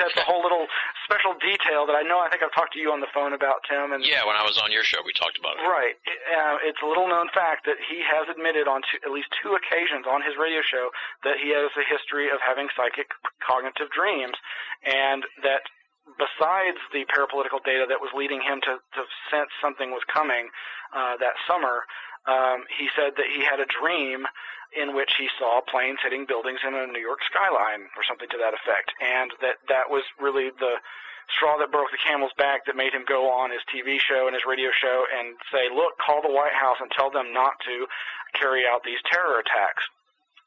That's a whole little special detail that I think I've talked to you on the phone about, Tim. And yeah, when I was on your show, we talked about it. Right. It's a little-known fact that he has admitted on at least 2 occasions on his radio show that he has a history of having psychic cognitive dreams, and that besides the parapolitical data that was leading him to sense something was coming that summer, he said that he had a dream in which he saw planes hitting buildings in a New York skyline or something to that effect, and that was really the straw that broke the camel's back that made him go on his TV show and his radio show and say, look, call the White House and tell them not to carry out these terror attacks.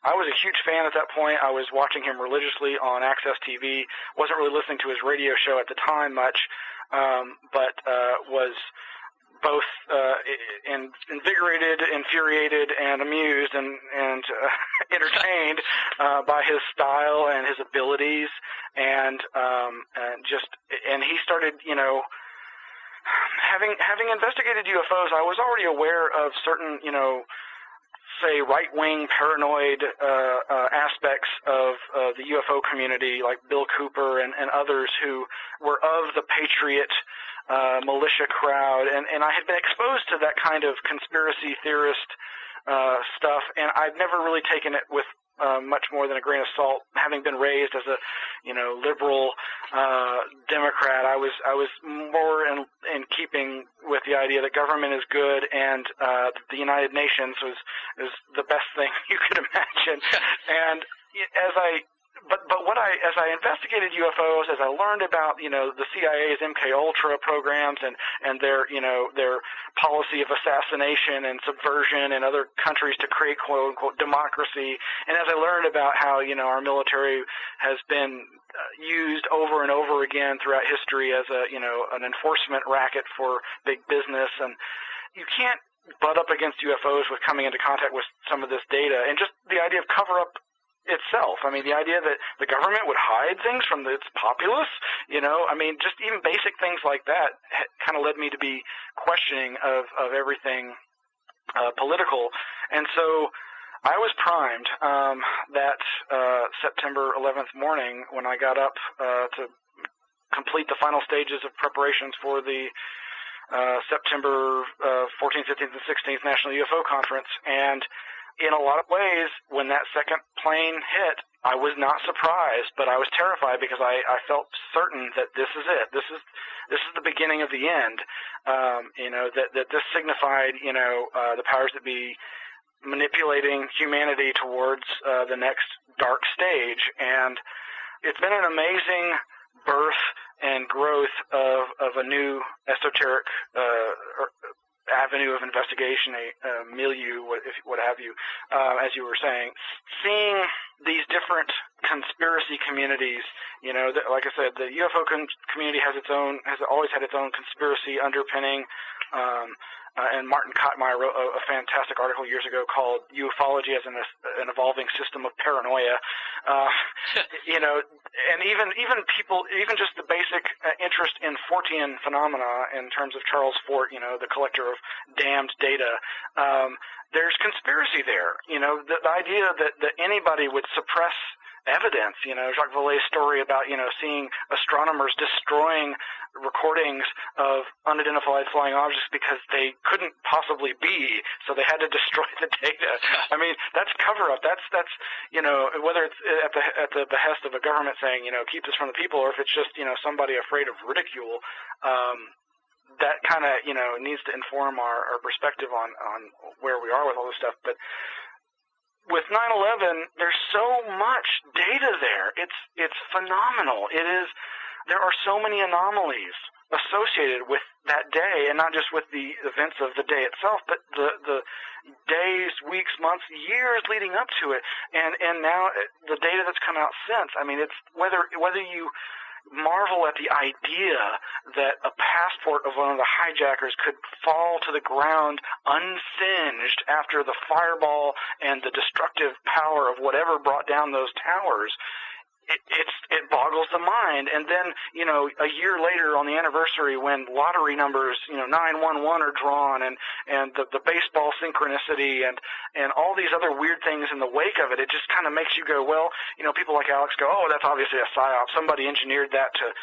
I was a huge fan at that point. I was watching him religiously on Access TV, wasn't really listening to his radio show at the time much, but was both invigorated, infuriated, and amused and entertained by his style and his abilities, and he started, having investigated UFOs, I was already aware of certain, say, right-wing paranoid aspects of the UFO community, like Bill Cooper and others who were of the Patriot militia crowd, and I had been exposed to that kind of conspiracy theorist stuff, and I've never really taken it with much more than a grain of salt. Having been raised as a liberal Democrat, I was more in keeping with the idea that government is good and the United Nations is the best thing you could imagine. And as I investigated UFOs, as I learned about the CIA's MK Ultra programs and their policy of assassination and subversion in other countries to create quote unquote democracy, and as I learned about how our military has been used over and over again throughout history as an enforcement racket for big business, and you can't butt up against UFOs with coming into contact with some of this data and just the idea of cover up itself. I mean, the idea that the government would hide things from its populace, just even basic things like that kind of led me to be questioning of everything political. And so I was primed that September 11th morning when I got up to complete the final stages of preparations for the September 14th, 15th, and 16th National UFO Conference. And in a lot of ways, when that second plane hit, I was not surprised, but I was terrified because I felt certain that this is it. This is the beginning of the end. That this signified, the powers that be manipulating humanity towards the next dark stage. And it's been an amazing birth and growth of a new esoteric avenue of investigation, a milieu, what have you, as you were saying. Seeing these different conspiracy communities, like I said, the UFO community has always had its own conspiracy underpinning. And Martin Kottmeyer wrote a fantastic article years ago called "Ufology as an Evolving System of Paranoia." And even people, even just the basic interest in Fortean phenomena in terms of Charles Fort, the collector of damned data. There's conspiracy there. The idea that anybody would suppress evidence, Jacques Vallée's story about, seeing astronomers destroying recordings of unidentified flying objects because they couldn't possibly be, so they had to destroy the data. I mean, that's cover-up. That's whether it's at the behest of a government saying, keep this from the people, or if it's just, somebody afraid of ridicule, that kind of, needs to inform our perspective on where we are with all this stuff. But with 9/11, there's so much data there. It's phenomenal. There are so many anomalies associated with that day, and not just with the events of the day itself, but the days, weeks, months, years leading up to it, and now the data that's come out since. I mean, it's whether you marvel at the idea that a passport of one of the hijackers could fall to the ground unsinged after the fireball and the destructive power of whatever brought down those towers. It boggles the mind. And then, a year later on the anniversary when lottery numbers, 911 are drawn and the baseball synchronicity and all these other weird things in the wake of it, it just kind of makes you go, well, people like Alex go, oh, that's obviously a psyop. Somebody engineered that to,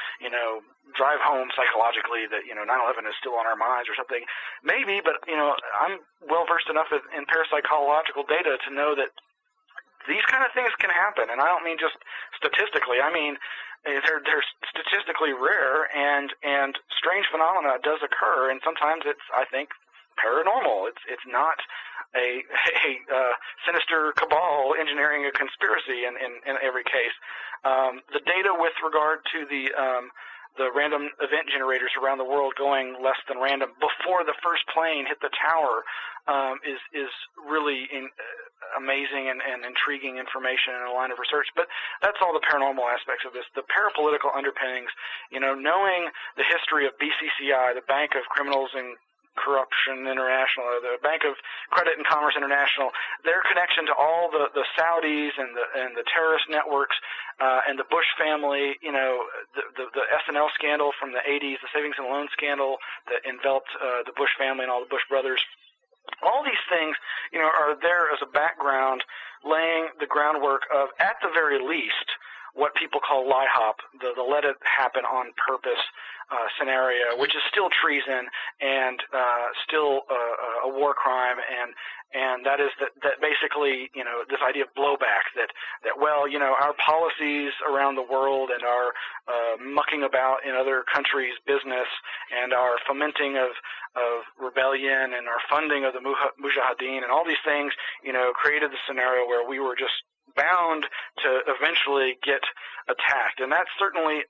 drive home psychologically that, 9/11 is still on our minds or something. Maybe, but, I'm well versed enough in parapsychological data to know that these kind of things can happen, and I don't mean just statistically. I mean they're statistically rare, and strange phenomena does occur, and sometimes it's, I think, paranormal. It's not a sinister cabal engineering a conspiracy in every case. The data with regard to the random event generators around the world going less than random before the first plane hit the tower is really amazing and intriguing information in a line of research. But that's all the paranormal aspects of this. The parapolitical underpinnings, knowing the history of BCCI, the Bank of Criminals and Corruption International, or the Bank of Credit and Commerce International, their connection to all the Saudis and the terrorist networks and the Bush family, the S&L scandal from the 80s, the savings and loan scandal that enveloped the Bush family and all the Bush brothers. All these things, are there as a background, laying the groundwork of, at the very least, what people call LIHOP, the let it happen on purpose scenario, which is still treason and still a war crime, and that is that basically, this idea of blowback, that well, our policies around the world and our mucking about in other countries' business and our fomenting of rebellion and our funding of the Mujahideen and all these things, created the scenario where we were just bound to eventually get attacked. And that's certainly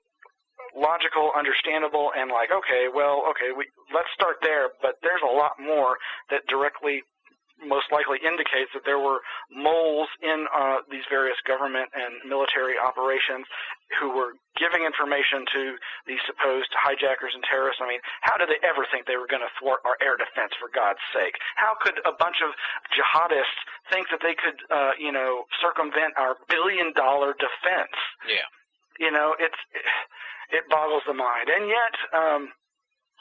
logical, understandable, and let's start there, but there's a lot more that directly most likely indicates that there were moles in these various government and military operations who were giving information to these supposed hijackers and terrorists. I mean, how did they ever think they were going to thwart our air defense, for God's sake? How could a bunch of jihadists think that they could, circumvent our billion-dollar defense? Yeah. It boggles the mind. And yet,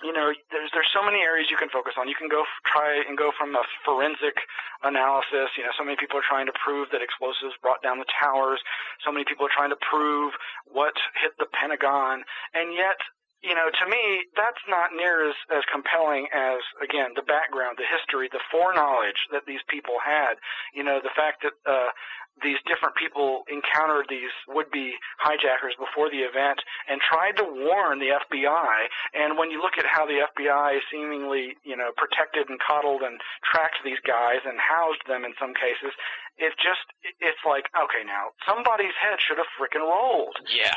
there's so many areas you can focus on. You can try and go from a forensic analysis. So many people are trying to prove that explosives brought down the towers. So many people are trying to prove what hit the Pentagon. And yet, to me, that's not near as compelling as, again, the background, the history, the foreknowledge that these people had. The fact that these different people encountered these would-be hijackers before the event and tried to warn the FBI. And when you look at how the FBI seemingly, protected and coddled and tracked these guys and housed them in some cases, it's like, okay, now, somebody's head should have frickin' rolled. Yeah.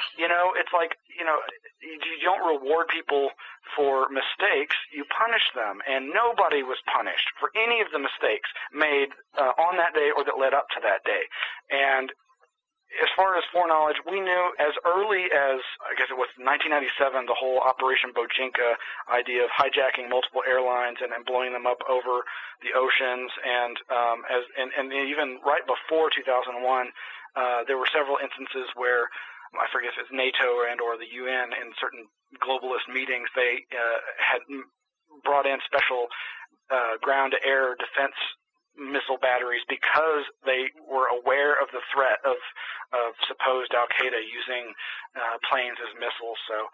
It's like, you don't reward people for mistakes, you punish them. And nobody was punished for any of the mistakes made on that day or that led up to that day. And as far as foreknowledge, we knew as early as, I guess it was 1997, the whole Operation Bojinka idea of hijacking multiple airlines and blowing them up over the oceans. And even right before 2001, there were several instances where, I forget if it's NATO or the UN in certain globalist meetings, they had brought in special ground-to-air defense missile batteries because they were aware of the threat of supposed Al-Qaeda using planes as missiles. So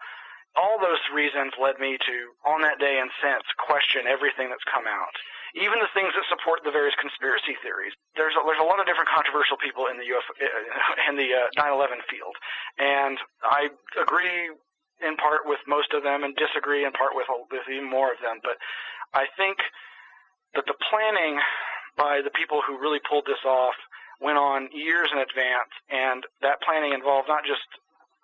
all those reasons led me to, on that day and since, question everything that's come out, even the things that support the various conspiracy theories. There's a lot of different controversial people in the 9/11 field, and I agree in part with most of them and disagree in part with even more of them. But I think that the planning by the people who really pulled this off went on years in advance, and that planning involved not just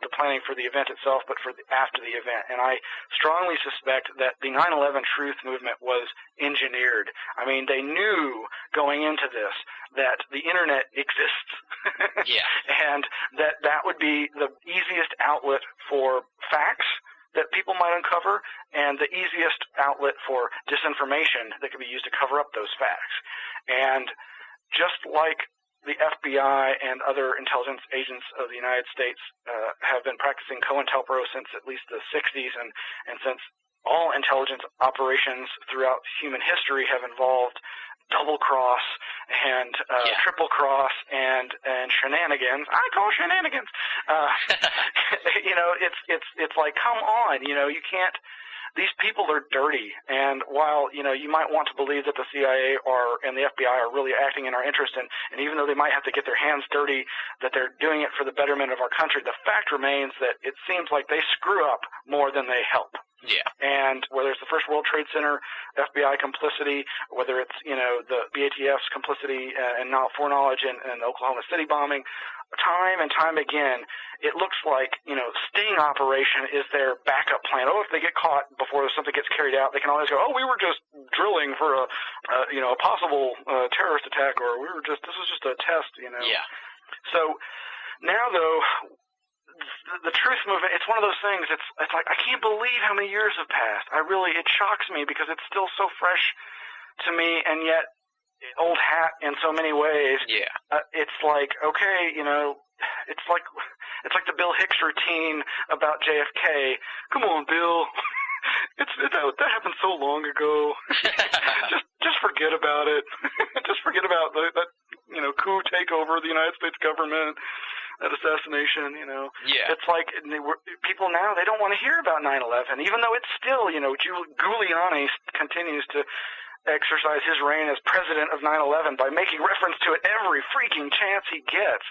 the planning for the event itself, but for after the event. And I strongly suspect that the 9/11 truth movement was engineered. I mean, they knew going into this that the internet exists. Yeah. And that would be the easiest outlet for facts that people might uncover, and the easiest outlet for disinformation that could be used to cover up those facts. And just like the FBI and other intelligence agents of the United States have been practicing COINTELPRO since at least the 60s, and since all intelligence operations throughout human history have involved double cross and triple cross and shenanigans. I call shenanigans. It's like, come on, you can't. These people are dirty, and while you might want to believe that the CIA and the FBI are really acting in our interest, and even though they might have to get their hands dirty, that they're doing it for the betterment of our country, the fact remains that it seems like they screw up more than they help. Yeah. And whether it's the First World Trade Center FBI complicity, whether it's the BATF's complicity and not foreknowledge in the Oklahoma City bombing, time and time again, it looks like sting operation is their backup plan. Oh, if they get caught before something gets carried out, they can always go, oh, we were just drilling for a possible terrorist attack, or this was just a test. Yeah. So now though, the truth movement, it's one of those things, it's like, I can't believe how many years have passed. It shocks me because it's still so fresh to me, and yet old hat in so many ways. Yeah. It's like, okay, it's like the Bill Hicks routine about JFK. Come on, Bill. That happened so long ago. just forget about it. Just forget about that coup takeover of the United States government. That assassination, Yeah. It's like people now, they don't want to hear about 9/11, even though it's still, Giuliani continues to exercise his reign as president of 9/11 by making reference to it every freaking chance he gets.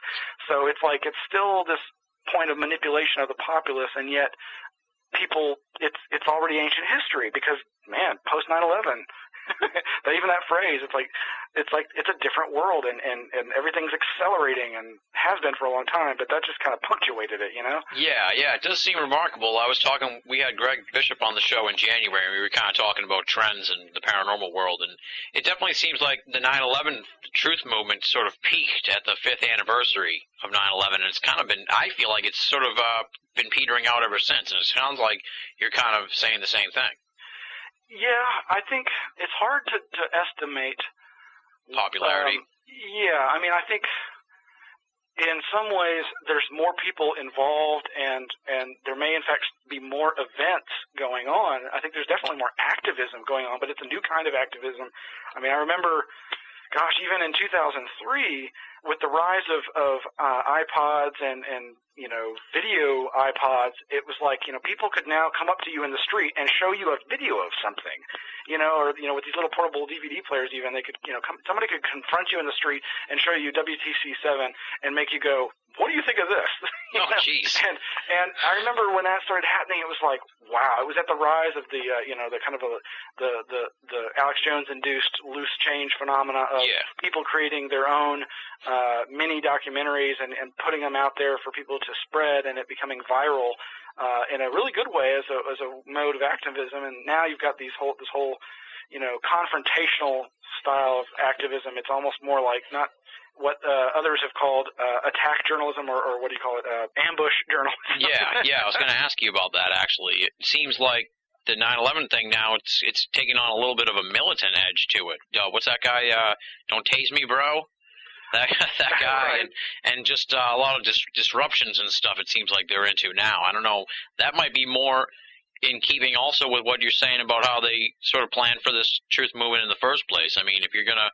So it's like it's still this point of manipulation of the populace, and yet people, it's already ancient history because, man, post 9/11. Even that phrase, it's like it's a different world, and everything's accelerating and has been for a long time, but that just kind of punctuated it, Yeah, it does seem remarkable. We had Greg Bishop on the show in January, and we were kind of talking about trends in the paranormal world, and it definitely seems like the 9/11 truth movement sort of peaked at the 5th anniversary of 9/11, and it's kind of been, I feel like it's sort of been petering out ever since, and it sounds like you're kind of saying the same thing. Yeah, I think it's hard to estimate popularity. I think in some ways there's more people involved, and there may in fact be more events going on. I think there's definitely more activism going on, but it's a new kind of activism. I remember, even in 2003, with the rise of iPods and video iPods, it was like, people could now come up to you in the street and show you a video of something. or with these little portable DVD players, even they could, somebody could confront you in the street and show you WTC7 and make you go, what do you think of this? Oh, jeez. And I remember when that started happening, it was like, wow. It was at the rise of the, the kind of the Alex Jones-induced loose change phenomena of people creating their own mini documentaries and putting them out there for people to spread, and it becoming viral in a really good way as a mode of activism. And now you've got this whole confrontational style of activism. It's almost more like not what others have called attack journalism, or what do you call it, ambush journalism. Yeah, I was going to ask you about that, actually. It seems like the 9/11 thing now, it's taking on a little bit of a militant edge to it. What's that guy, don't tase me, bro? That guy, right. and just a lot of disruptions and stuff it seems like they're into now. I don't know, that might be more in keeping also with what you're saying about how they sort of planned for this truth movement in the first place. I mean, if you're gonna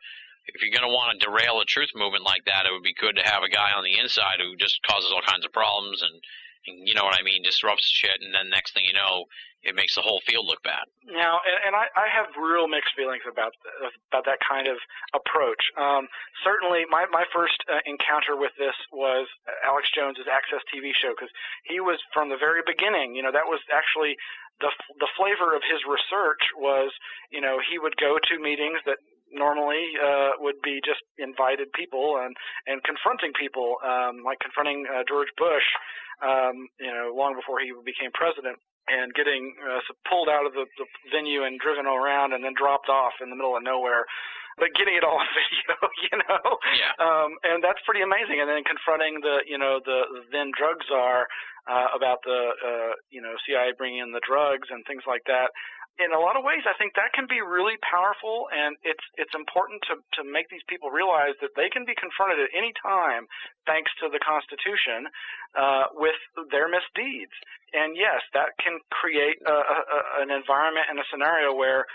want to derail a truth movement like that, it would be good to have a guy on the inside who just causes all kinds of problems and you know what I mean, disrupts shit, and then next thing you know, it makes the whole field look bad. Now, and I have real mixed feelings about that kind of approach. Certainly, my first encounter with this was Alex Jones's Access TV show, because he was from the very beginning. That was actually the flavor of his research was, he would go to meetings that normally would be just invited people and confronting people, like confronting George Bush, long before he became president, and getting pulled out of the venue and driven around and then dropped off in the middle of nowhere, but getting it all on video, Yeah. And that's pretty amazing. And then confronting the then drug czar about the CIA bringing in the drugs and things like that. In a lot of ways, I think that can be really powerful, and it's important to make these people realize that they can be confronted at any time, thanks to the Constitution, with their misdeeds. And yes, that can create an environment and a scenario where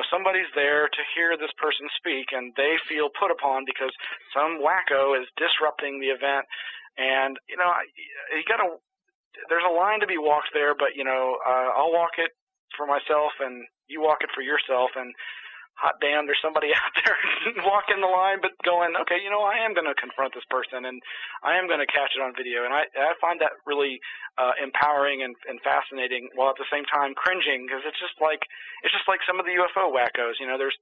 somebody's there to hear this person speak, and they feel put upon because some wacko is disrupting the event. And there's a line to be walked there, but I'll walk it for myself and you walk it for yourself, and hot damn, there's somebody out there walking the line but going, okay, I am going to confront this person and I am going to catch it on video. And I find that really empowering and fascinating, while at the same time cringing, because it's just like some of the UFO wackos. There's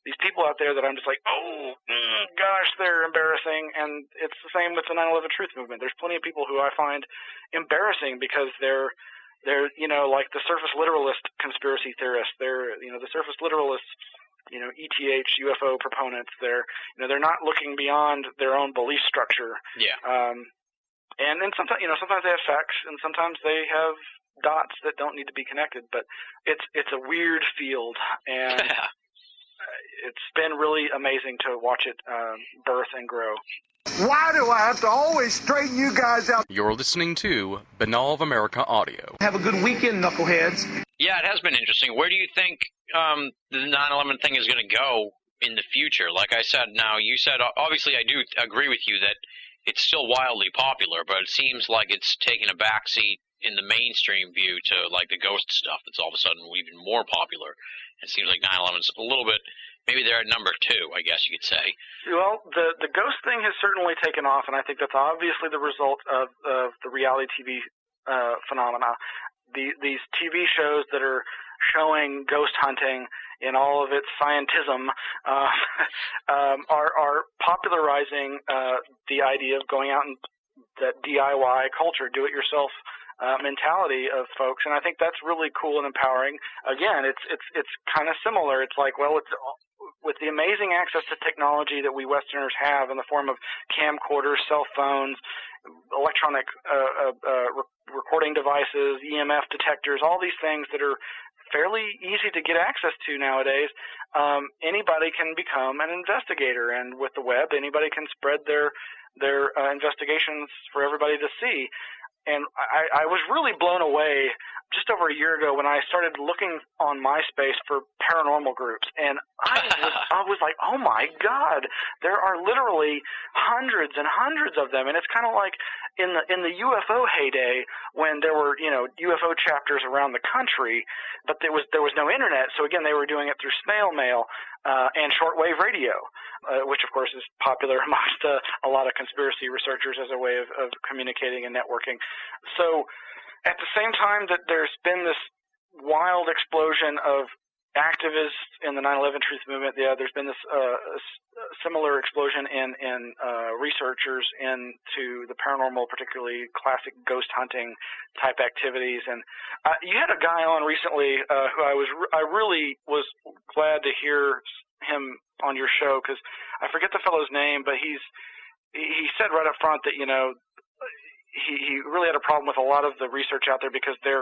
these people out there that I'm just like, oh gosh, they're embarrassing. And it's the same with the 9/11 truth movement. There's plenty of people who I find embarrassing because they're like the surface literalist conspiracy theorists. They're, the surface literalists, ETH UFO proponents. They're not looking beyond their own belief structure. Yeah. And then sometimes they have facts, and sometimes they have dots that don't need to be connected. But it's a weird field, and it's been really amazing to watch it birth and grow. Why do I have to always straighten you guys out? You're listening to Banal of America Audio. Have a good weekend, knuckleheads. Yeah, it has been interesting. Where do you think the 9/11 thing is going to go in the future? Like I said, now you said, obviously I do agree with you that it's still wildly popular, but it seems like it's taken a backseat in the mainstream view to like the ghost stuff that's all of a sudden even more popular. It seems like 9/11 is a little bit, maybe they're at number 2, I guess you could say. Well, the ghost thing has certainly taken off, and I think that's obviously the result of the reality TV phenomena. These TV shows that are showing ghost hunting in all of its scientism are popularizing the idea of going out and that DIY culture, do-it-yourself mentality of folks, and I think that's really cool and empowering. Again, it's kind of similar. It's like, well, it's with the amazing access to technology that we Westerners have in the form of camcorders, cell phones, electronic recording devices, EMF detectors, all these things that are fairly easy to get access to nowadays. Anybody can become an investigator, and with the web, anybody can spread their investigations for everybody to see. I was really blown away just over a year ago when I started looking on MySpace for paranormal groups, and I was like, oh my God, there are literally hundreds and hundreds of them, and it's kind of like in the UFO heyday when there were UFO chapters around the country, but there was no internet, so again they were doing it through snail mail and shortwave radio, which of course is popular amongst a lot of conspiracy researchers as a way of communicating and networking. So at the same time that there's been this wild explosion of activists in the 9/11 truth movement, there's been this similar explosion in researchers into the paranormal, particularly classic ghost hunting type activities. And you had a guy on recently who I really was glad to hear him on your show, because I forget the fellow's name, but he said right up front that he really had a problem with a lot of the research out there because they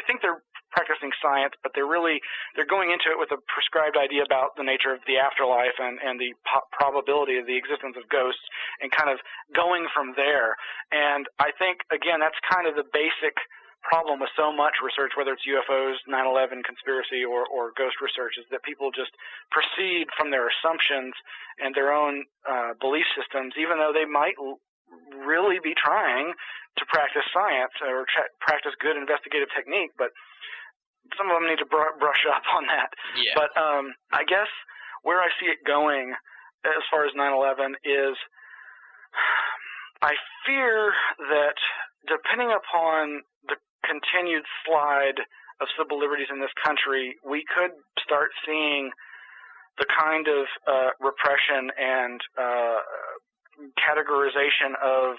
think they're practicing science, but they're going into it with a prescribed idea about the nature of the afterlife and the probability of the existence of ghosts, and kind of going from there. And I think, again, that's kind of the basic problem with so much research, whether it's UFOs, 9/11 conspiracy, or ghost research, is that people just proceed from their assumptions and their own belief systems, even though they might really be trying to practice science or practice good investigative technique, but some of them need to brush up on that. Yeah. But I guess where I see it going as far as 9/11 is I fear that depending upon the continued slide of civil liberties in this country, we could start seeing the kind of repression and categorization of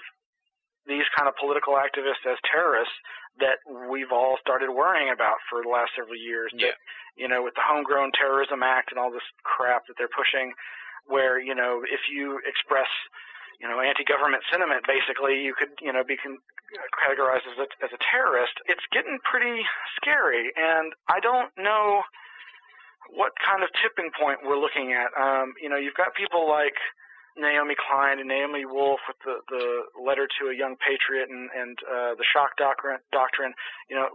these kind of political activists as terrorists that we've all started worrying about for the last several years. Yeah. That, with the Homegrown Terrorism Act and all this crap that they're pushing, where, if you express, anti-government sentiment, basically, you could, be categorized as a terrorist. It's getting pretty scary, and I don't know what kind of tipping point we're looking at. You've got people like Naomi Klein and Naomi Wolf with the letter to a young patriot and the shock doctrine,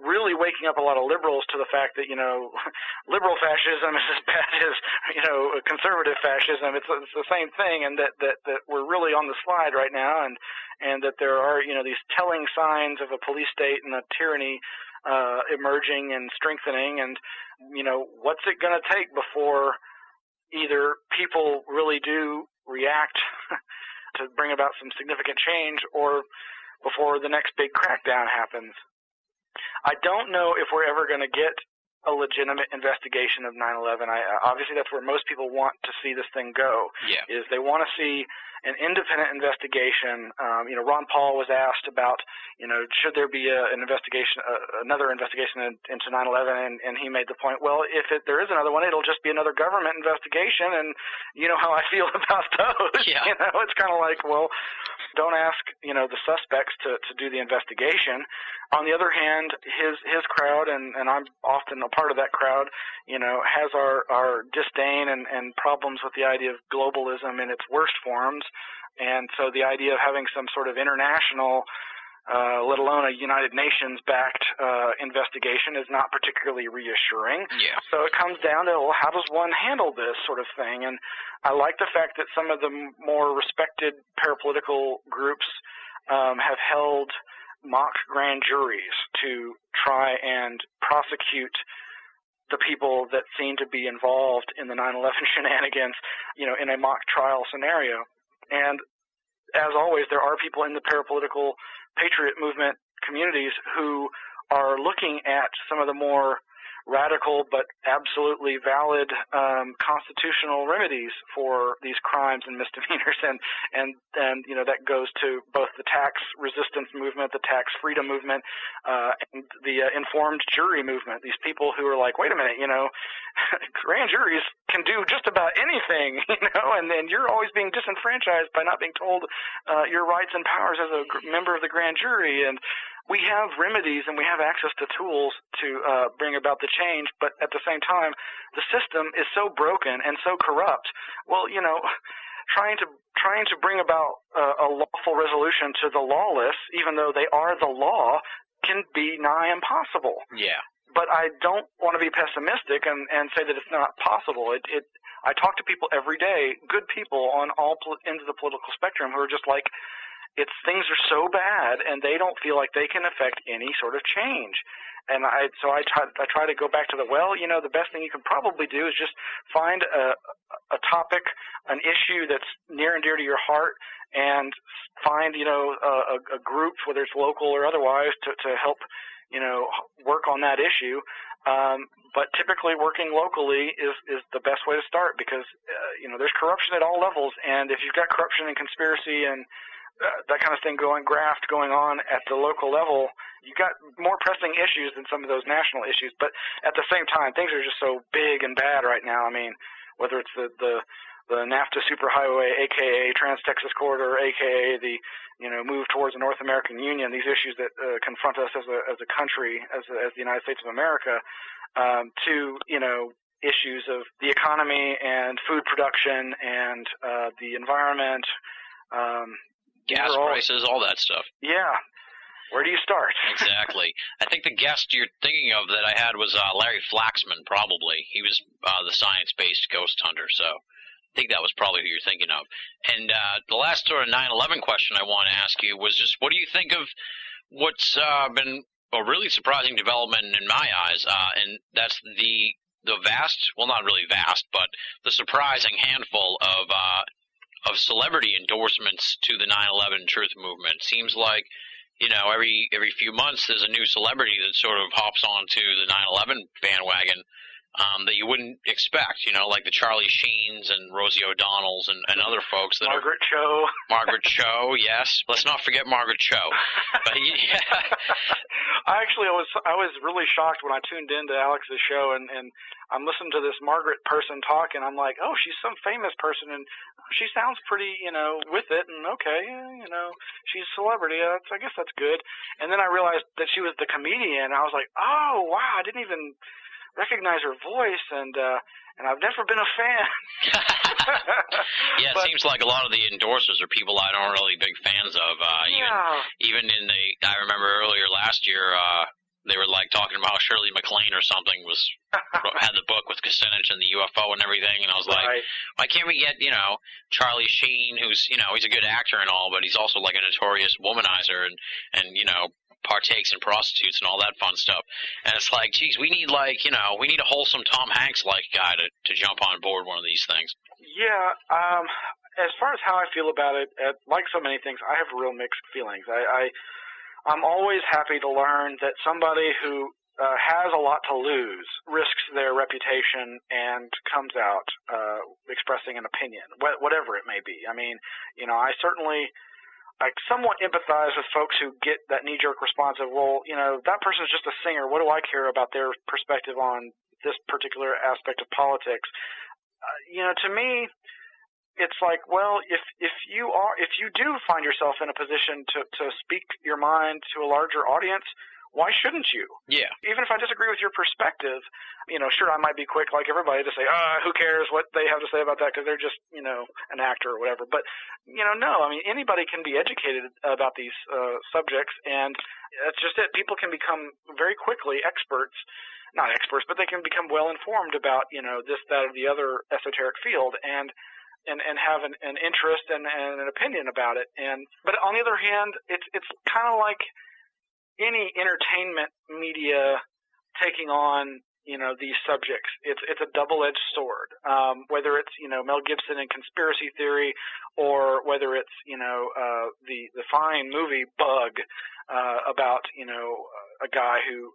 really waking up a lot of liberals to the fact that, liberal fascism is as bad as, conservative fascism. It's the same thing, and that we're really on the slide right now, and that there are, these telling signs of a police state and a tyranny emerging and strengthening, and, what's it going to take before either people really do react to bring about some significant change, or before the next big crackdown happens. I don't know if we're ever going to get a legitimate investigation of 9/11. Obviously, that's where most people want to see this thing go. Yeah. Is they want to see an independent investigation. Ron Paul was asked about, should there be an investigation, another investigation into 9/11, and he made the point, well, if there is another one, it'll just be another government investigation, and you know how I feel about those. Yeah. It's kind of like, well, don't ask, the suspects to do the investigation. On the other hand, his crowd, and I'm often a part of that crowd, has our disdain and problems with the idea of globalism in its worst forms. And so the idea of having some sort of international, let alone a United Nations-backed investigation is not particularly reassuring. Yeah. So it comes down to, well, how does one handle this sort of thing? And I like the fact that some of the more respected parapolitical groups have held mock grand juries to try and prosecute the people that seem to be involved in the 9/11 shenanigans, in a mock trial scenario. And as always, there are people in the parapolitical patriot movement communities who are looking at some of the more radical but absolutely valid constitutional remedies for these crimes and misdemeanors, and that goes to both the tax resistance movement, the tax freedom movement, and the informed jury movement. These people who are like, wait a minute, grand juries can do just about anything, and then you're always being disenfranchised by not being told your rights and powers as a member of the grand jury. And we have remedies and we have access to tools to bring about the change, but at the same time, the system is so broken and so corrupt. Well, trying to bring about a lawful resolution to the lawless, even though they are the law, can be nigh impossible. Yeah. But I don't want to be pessimistic and say that it's not possible. I talk to people every day, good people on all ends of the political spectrum, who are just like, things are so bad, and they don't feel like they can affect any sort of change. And I try to go back to the best thing you can probably do is just find a topic, an issue that's near and dear to your heart, and find a group, whether it's local or otherwise, to help work on that issue. But typically working locally is the best way to start, because there's corruption at all levels, and if you've got corruption and conspiracy and that kind of thing graft going on at the local level, you got more pressing issues than some of those national issues. But at the same time, things are just so big and bad right now. I mean, whether it's the NAFTA superhighway, aka Trans-Texas Corridor, aka the move towards the North American Union, these issues that confront us as a country, as the United States of America, to issues of the economy and food production and the environment. Gas prices, all that stuff. Yeah. Where do you start? Exactly. I think the guest you're thinking of that I had was Larry Flaxman, probably. He was the science-based ghost hunter, so I think that was probably who you're thinking of. And the last sort of 9/11 question I want to ask you was just, what do you think of what's been a really surprising development in my eyes, and that's the vast, well, not really vast, but the surprising handful of celebrity endorsements to the 9/11 truth movement. Seems like, every few months there's a new celebrity that sort of hops onto the 9/11 bandwagon that you wouldn't expect, like the Charlie Sheens and Rosie O'Donnells and other folks that Margaret Cho. Margaret Cho, yes. Let's not forget Margaret Cho. But, yeah. I was really shocked when I tuned into Alex's show and I'm listening to this Margaret person talk, and I'm like, oh, she's some famous person, and she sounds pretty, with it, and okay, she's a celebrity. I guess that's good. And then I realized that she was the comedian. I was like, oh, wow, I didn't even recognize her voice, and I've never been a fan. Yeah, it seems like a lot of the endorsers are people I don't really big fans of. Even I remember earlier last year, they were like talking about Shirley MacLaine or something had the book with Kucinich and the UFO and everything, and I was like, why can't we get Charlie Sheen, who's he's a good actor and all, but he's also like a notorious womanizer and partakes in prostitutes and all that fun stuff. And it's like, geez, we need a wholesome Tom Hanks like guy to jump on board one of these things. Yeah. As far as how I feel about it, like so many things, I have real mixed feelings. I'm always happy to learn that somebody who has a lot to lose risks their reputation and comes out expressing an opinion, whatever it may be. I mean, I certainly somewhat empathize with folks who get that knee-jerk response of, well, that person's just a singer. What do I care about their perspective on this particular aspect of politics? To me, it's like, well, if you do find yourself in a position to speak your mind to a larger audience, why shouldn't you? Yeah. Even if I disagree with your perspective, sure, I might be quick like everybody to say, who cares what they have to say about that because they're just, an actor or whatever. But, no, I mean, anybody can be educated about these subjects, and that's just it. People can become very quickly experts. Not experts, but they can become well-informed about, this, that, or the other esoteric field, and have an interest and an opinion about it. But on the other hand, it's kind of like any entertainment media taking on, these subjects. It's a double-edged sword. Whether it's, Mel Gibson and conspiracy theory, or whether it's, the fine movie Bug, about, a guy who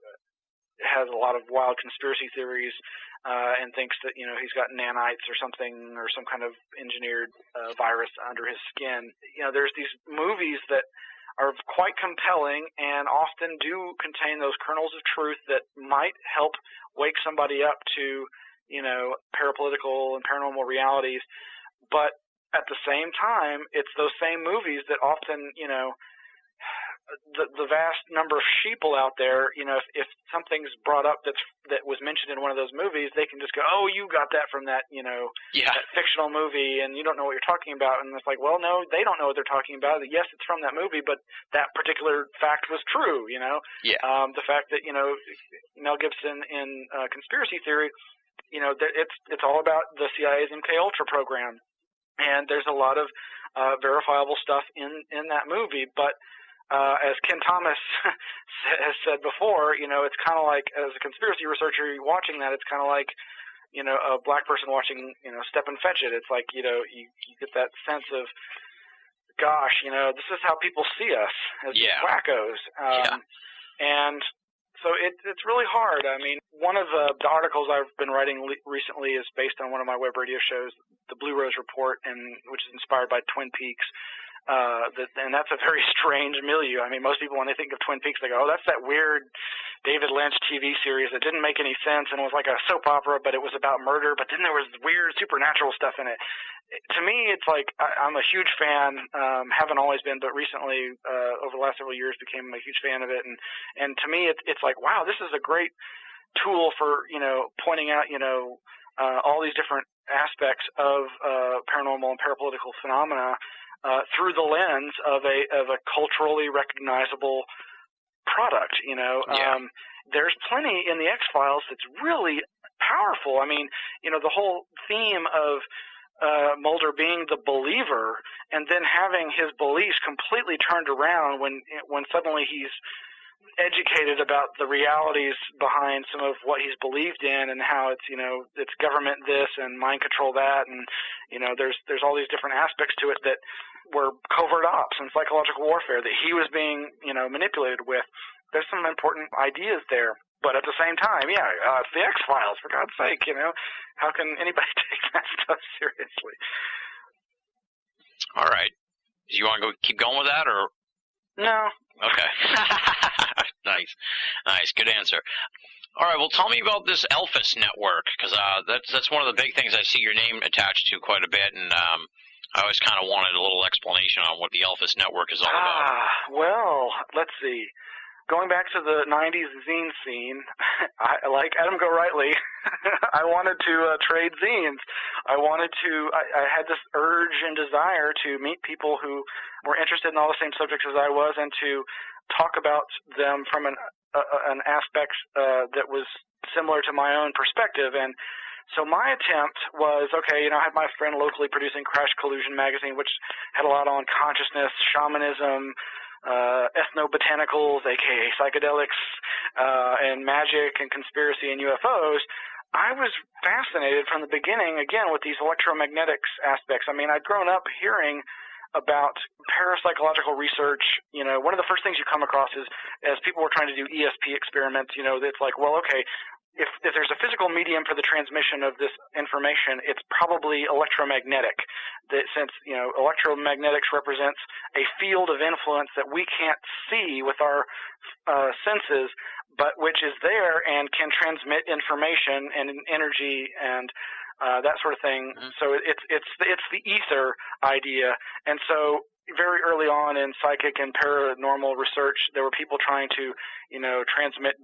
has a lot of wild conspiracy theories, and thinks that, he's got nanites or something, or some kind of engineered virus under his skin. There's these movies that are quite compelling and often do contain those kernels of truth that might help wake somebody up to, parapolitical and paranormal realities. But at the same time, it's those same movies that often, the vast number of sheeple out there, if something's brought up that was mentioned in one of those movies, they can just go, oh, you got that from that, that fictional movie, and you don't know what you're talking about. And it's like, well, no, they don't know what they're talking about. Yes, it's from that movie, but that particular fact was true, Yeah. The fact that, Mel Gibson in Conspiracy Theory, it's all about the CIA's MKUltra program. And there's a lot of verifiable stuff in that movie, but as Ken Thomas has said before, it's kind of like, as a conspiracy researcher watching that, it's kind of like, a black person watching, Step and Fetch It. It's like, you get that sense of, gosh, this is how people see us as wackos. And so it's really hard. I mean, one of the articles I've been writing recently is based on one of my web radio shows, the Blue Rose Report, which is inspired by Twin Peaks. And that's a very strange milieu. I mean, most people, when they think of Twin Peaks, they go, oh, that's that weird David Lynch TV series that didn't make any sense and was like a soap opera, but it was about murder, but then there was weird supernatural stuff in it. To me, it's like, I'm a huge fan, haven't always been, but recently, over the last several years, became a huge fan of it. And to me, it's like, wow, this is a great tool for, pointing out, all these different aspects of paranormal and parapolitical phenomena through the lens of a culturally recognizable product. There's plenty in the X-Files that's really powerful. I mean, the whole theme of Mulder being the believer and then having his beliefs completely turned around when suddenly he's educated about the realities behind some of what he's believed in and how it's government this and mind control that, and there's all these different aspects to it that were covert ops and psychological warfare that he was being manipulated with. There's some important ideas there, but at the same time, it's the X-Files, for God's sake. How can anybody take that stuff seriously? All right, do you want to keep going with that, or no? Okay. Nice, good answer. All right, well, tell me about this Elphis network, because that's one of the big things I see your name attached to quite a bit, and I always kind of wanted a little explanation on what the Elphis network is all about. Well, let's see. Going back to the 90s zine scene, like Adam Gorightly, I wanted to trade zines. I had this urge and desire to meet people who were interested in all the same subjects as I was and to talk about them from an aspect that was similar to my own perspective. And so my attempt was, I had my friend locally producing Crash Collusion magazine, which had a lot on consciousness, shamanism, ethnobotanicals, aka psychedelics, and magic and conspiracy and UFOs. I was fascinated from the beginning, again, with these electromagnetics aspects. I mean, I'd grown up hearing about parapsychological research. One of the first things you come across is, as people were trying to do ESP experiments, it's like, well, okay, if there's a physical medium for the transmission of this information, it's probably electromagnetic. That since electromagnetics represents a field of influence that we can't see with our senses, but which is there and can transmit information and energy and that sort of thing. Mm-hmm. So it's the ether idea, and so very early on in psychic and paranormal research, there were people trying to transmit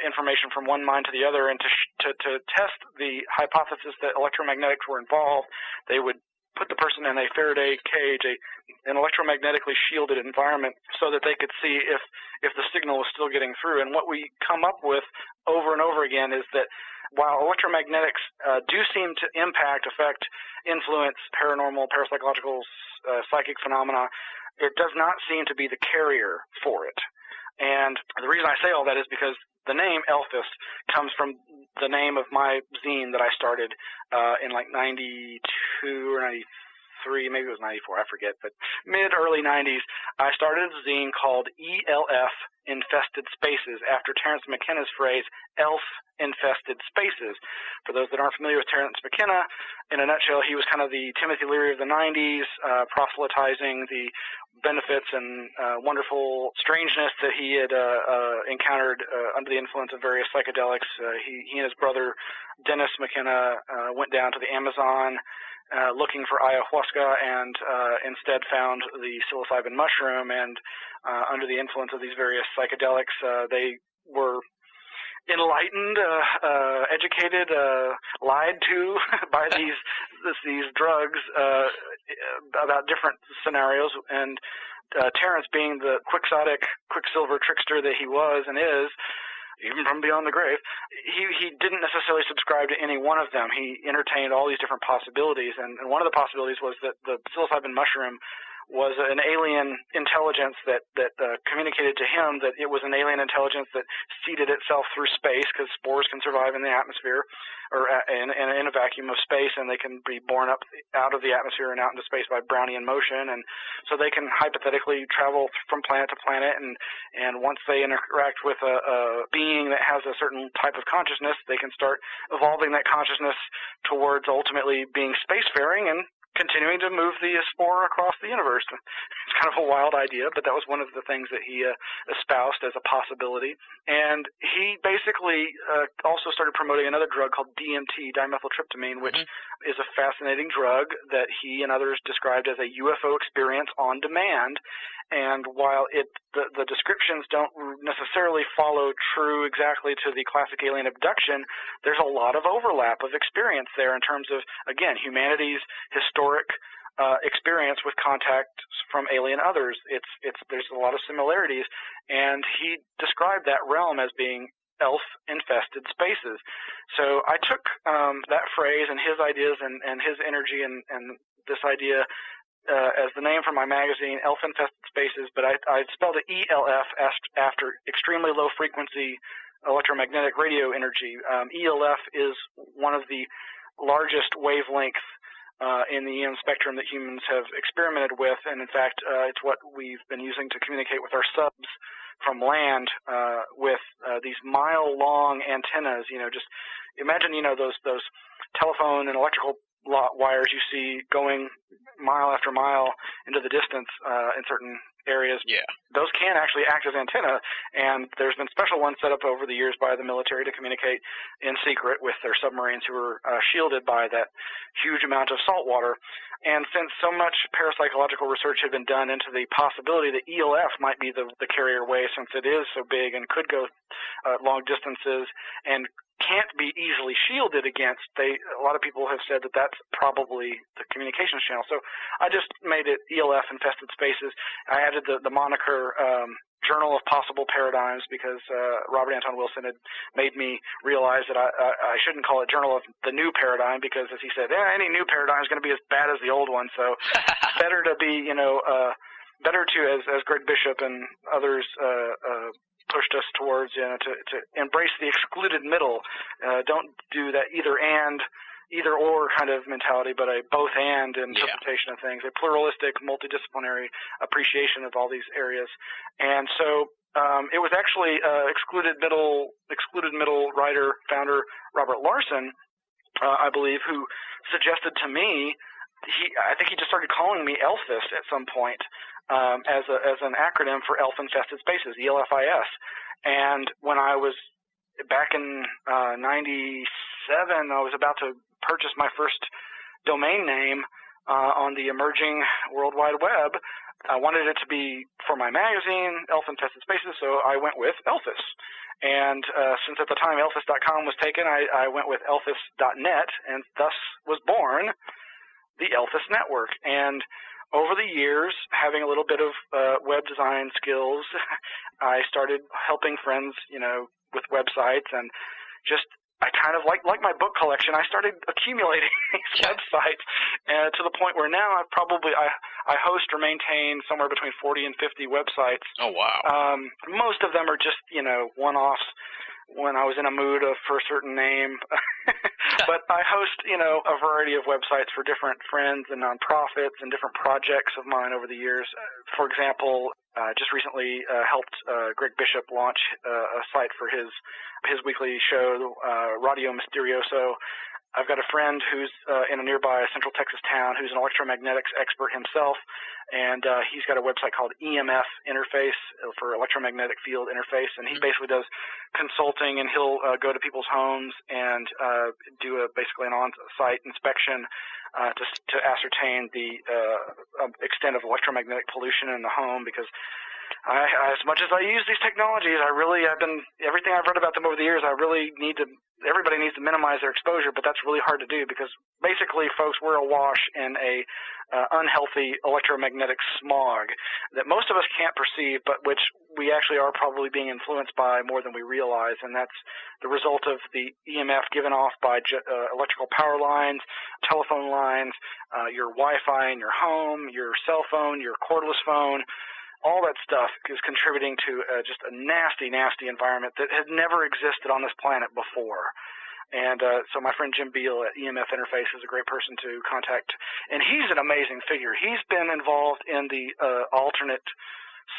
information from one mind to the other, and to test the hypothesis that electromagnetics were involved, they would put the person in a Faraday cage, an electromagnetically shielded environment, so that they could see if the signal was still getting through. And what we come up with over and over again is that while electromagnetics do seem to affect, influence paranormal, parapsychological, psychic phenomena, it does not seem to be the carrier for it. And the reason I say all that is because the name Elphis comes from the name of my zine that I started in like 92 or 93, maybe it was 94, I forget, but early 90s. I started a zine called ELF Infested Spaces, after Terence McKenna's phrase, Elf Infested Spaces. For those that aren't familiar with Terence McKenna, in a nutshell, he was kind of the Timothy Leary of the 90s, proselytizing the benefits and wonderful strangeness that he had encountered under the influence of various psychedelics. He and his brother, Dennis McKenna, went down to the Amazon looking for ayahuasca and instead found the psilocybin mushroom. And under the influence of these various psychedelics, they were enlightened, educated, lied to by these drugs about different scenarios. And Terrence, being the quixotic quicksilver trickster that he was and is, even from beyond the grave, he didn't necessarily subscribe to any one of them. He entertained all these different possibilities, and one of the possibilities was that the psilocybin mushroom was an alien intelligence that communicated to him that it was an alien intelligence that seeded itself through space, because spores can survive in the atmosphere or in a vacuum of space, and they can be born up out of the atmosphere and out into space by Brownian motion. And so they can hypothetically travel from planet to planet, and once they interact with a being that has a certain type of consciousness, they can start evolving that consciousness towards ultimately being spacefaring and continuing to move the spore across the universe. It's kind of a wild idea, but that was one of the things that he espoused as a possibility. And he basically also started promoting another drug called DMT, dimethyltryptamine, which is a fascinating drug that he and others described as a UFO experience on demand. And while the descriptions don't necessarily follow true exactly to the classic alien abduction, there's a lot of overlap of experience there in terms of, again, humanity's historic experience with contact from alien others. There's a lot of similarities, and he described that realm as being elf-infested spaces. So I took that phrase and his ideas and his energy and this idea as the name for my magazine, Elf-Infested Spaces, but I spelled it ELF after extremely low frequency electromagnetic radio energy. ELF is one of the largest wavelengths in the EM spectrum that humans have experimented with, and in fact, it's what we've been using to communicate with our subs from land with these mile-long antennas. Just imagine, those telephone and electrical wires you see going mile after mile into the distance in certain areas. Yeah. Those can actually act as antenna, and there's been special ones set up over the years by the military to communicate in secret with their submarines who are shielded by that huge amount of salt water. And since so much parapsychological research had been done into the possibility that ELF might be the carrier wave, since it is so big and could go long distances and can't be easily shielded against, a lot of people have said that that's probably the communications channel. So I just made it ELF Infested Spaces. I added the moniker Journal of Possible Paradigms because Robert Anton Wilson had made me realize that I shouldn't call it Journal of the New Paradigm, because, as he said, any new paradigm is going to be as bad as the old one. So better to be, better to, as Greg Bishop and others pushed us towards, to embrace the excluded middle. Don't do that either or kind of mentality, but a both and interpretation of things, a pluralistic, multidisciplinary appreciation of all these areas. And so it was actually excluded middle writer, founder Robert Larson, I believe, who suggested to me, I think he just started calling me Elfis at some point, as an acronym for Elf-Infested Spaces, ELFIS. And when I was back in 97, I was about to purchase my first domain name on the emerging World Wide Web. I wanted it to be for my magazine, Elf-Infested Spaces, so I went with Elfis. And since at the time Elfis.com was taken, I went with Elfis.net, and thus was born the Elfis Network. And over the years, having a little bit of web design skills, I started helping friends, with websites, and just I kind of like my book collection. I started accumulating these websites to the point where now I host or maintain somewhere between 40 and 50 websites. Oh wow! Most of them are just one-offs when I was in a mood for a certain name. But I host, a variety of websites for different friends and nonprofits and different projects of mine over the years. For example, just recently helped Greg Bishop launch a site for his weekly show, Radio Mysterioso, I've got a friend who's in a nearby Central Texas town who's an electromagnetics expert himself, and he's got a website called EMF Interface for electromagnetic field interface, and he basically does consulting, and he'll go to people's homes and do basically an on-site inspection to ascertain the extent of electromagnetic pollution in the home, because as much as I use these technologies, everything I've read about them over the years, everybody needs to minimize their exposure, but that's really hard to do because basically, folks, we're awash in a unhealthy electromagnetic smog that most of us can't perceive, but which we actually are probably being influenced by more than we realize, and that's the result of the EMF given off by electrical power lines, telephone lines, your Wi-Fi in your home, your cell phone, your cordless phone. All that stuff is contributing to just a nasty, nasty environment that had never existed on this planet before. And so my friend Jim Beal at EMF Interface is a great person to contact. And he's an amazing figure. He's been involved in the alternate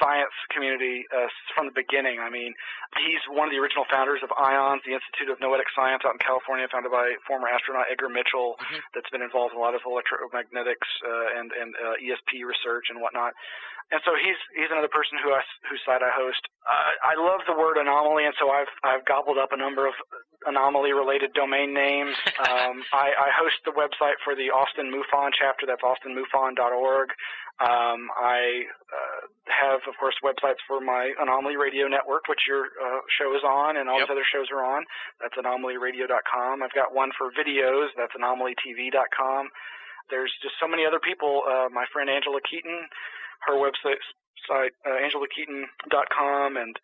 science community from the beginning. I mean, he's one of the original founders of IONS, the Institute of Noetic Science out in California, founded by former astronaut Edgar Mitchell, that's been involved in a lot of electromagnetics and ESP research and whatnot. And so he's another person whose site I host. I love the word anomaly, and so I've gobbled up a number of anomaly-related domain names. I host the website for the Austin MUFON chapter. That's austinmufon.org. I have, of course, websites for my Anomaly Radio Network, which your show is on, and all these other shows are on. That's anomalyradio.com. I've got one for videos. That's anomalytv.com. There's just so many other people. My friend Angela Keaton, her website, angelakeaton.com, and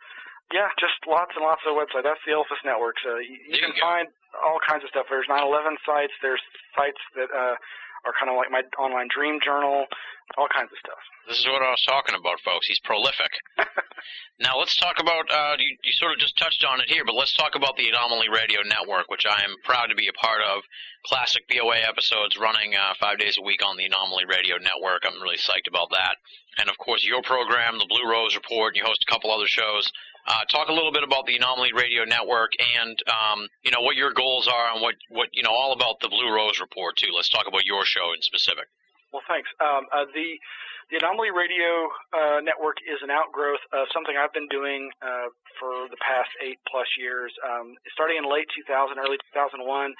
just lots and lots of websites. That's the Elphis Network. So you can find all kinds of stuff. There's 9/11 sites. There's sites that are kind of like my online dream journal, all kinds of stuff. This is what I was talking about, folks. He's prolific. Now let's talk about, you sort of just touched on it here, but let's talk about the Anomaly Radio Network, which I am proud to be a part of. Classic BOA episodes running 5 days a week on the Anomaly Radio Network. I'm really psyched about that. And, of course, your program, the Blue Rose Report, and you host a couple other shows. Talk a little bit about the Anomaly Radio Network and, what your goals are and what all about the Blue Rose Report, too. Let's talk about your show in specific. Well, thanks. The Anomaly Radio Network is an outgrowth of something I've been doing for the past 8+ years. Starting in late 2000, early 2001,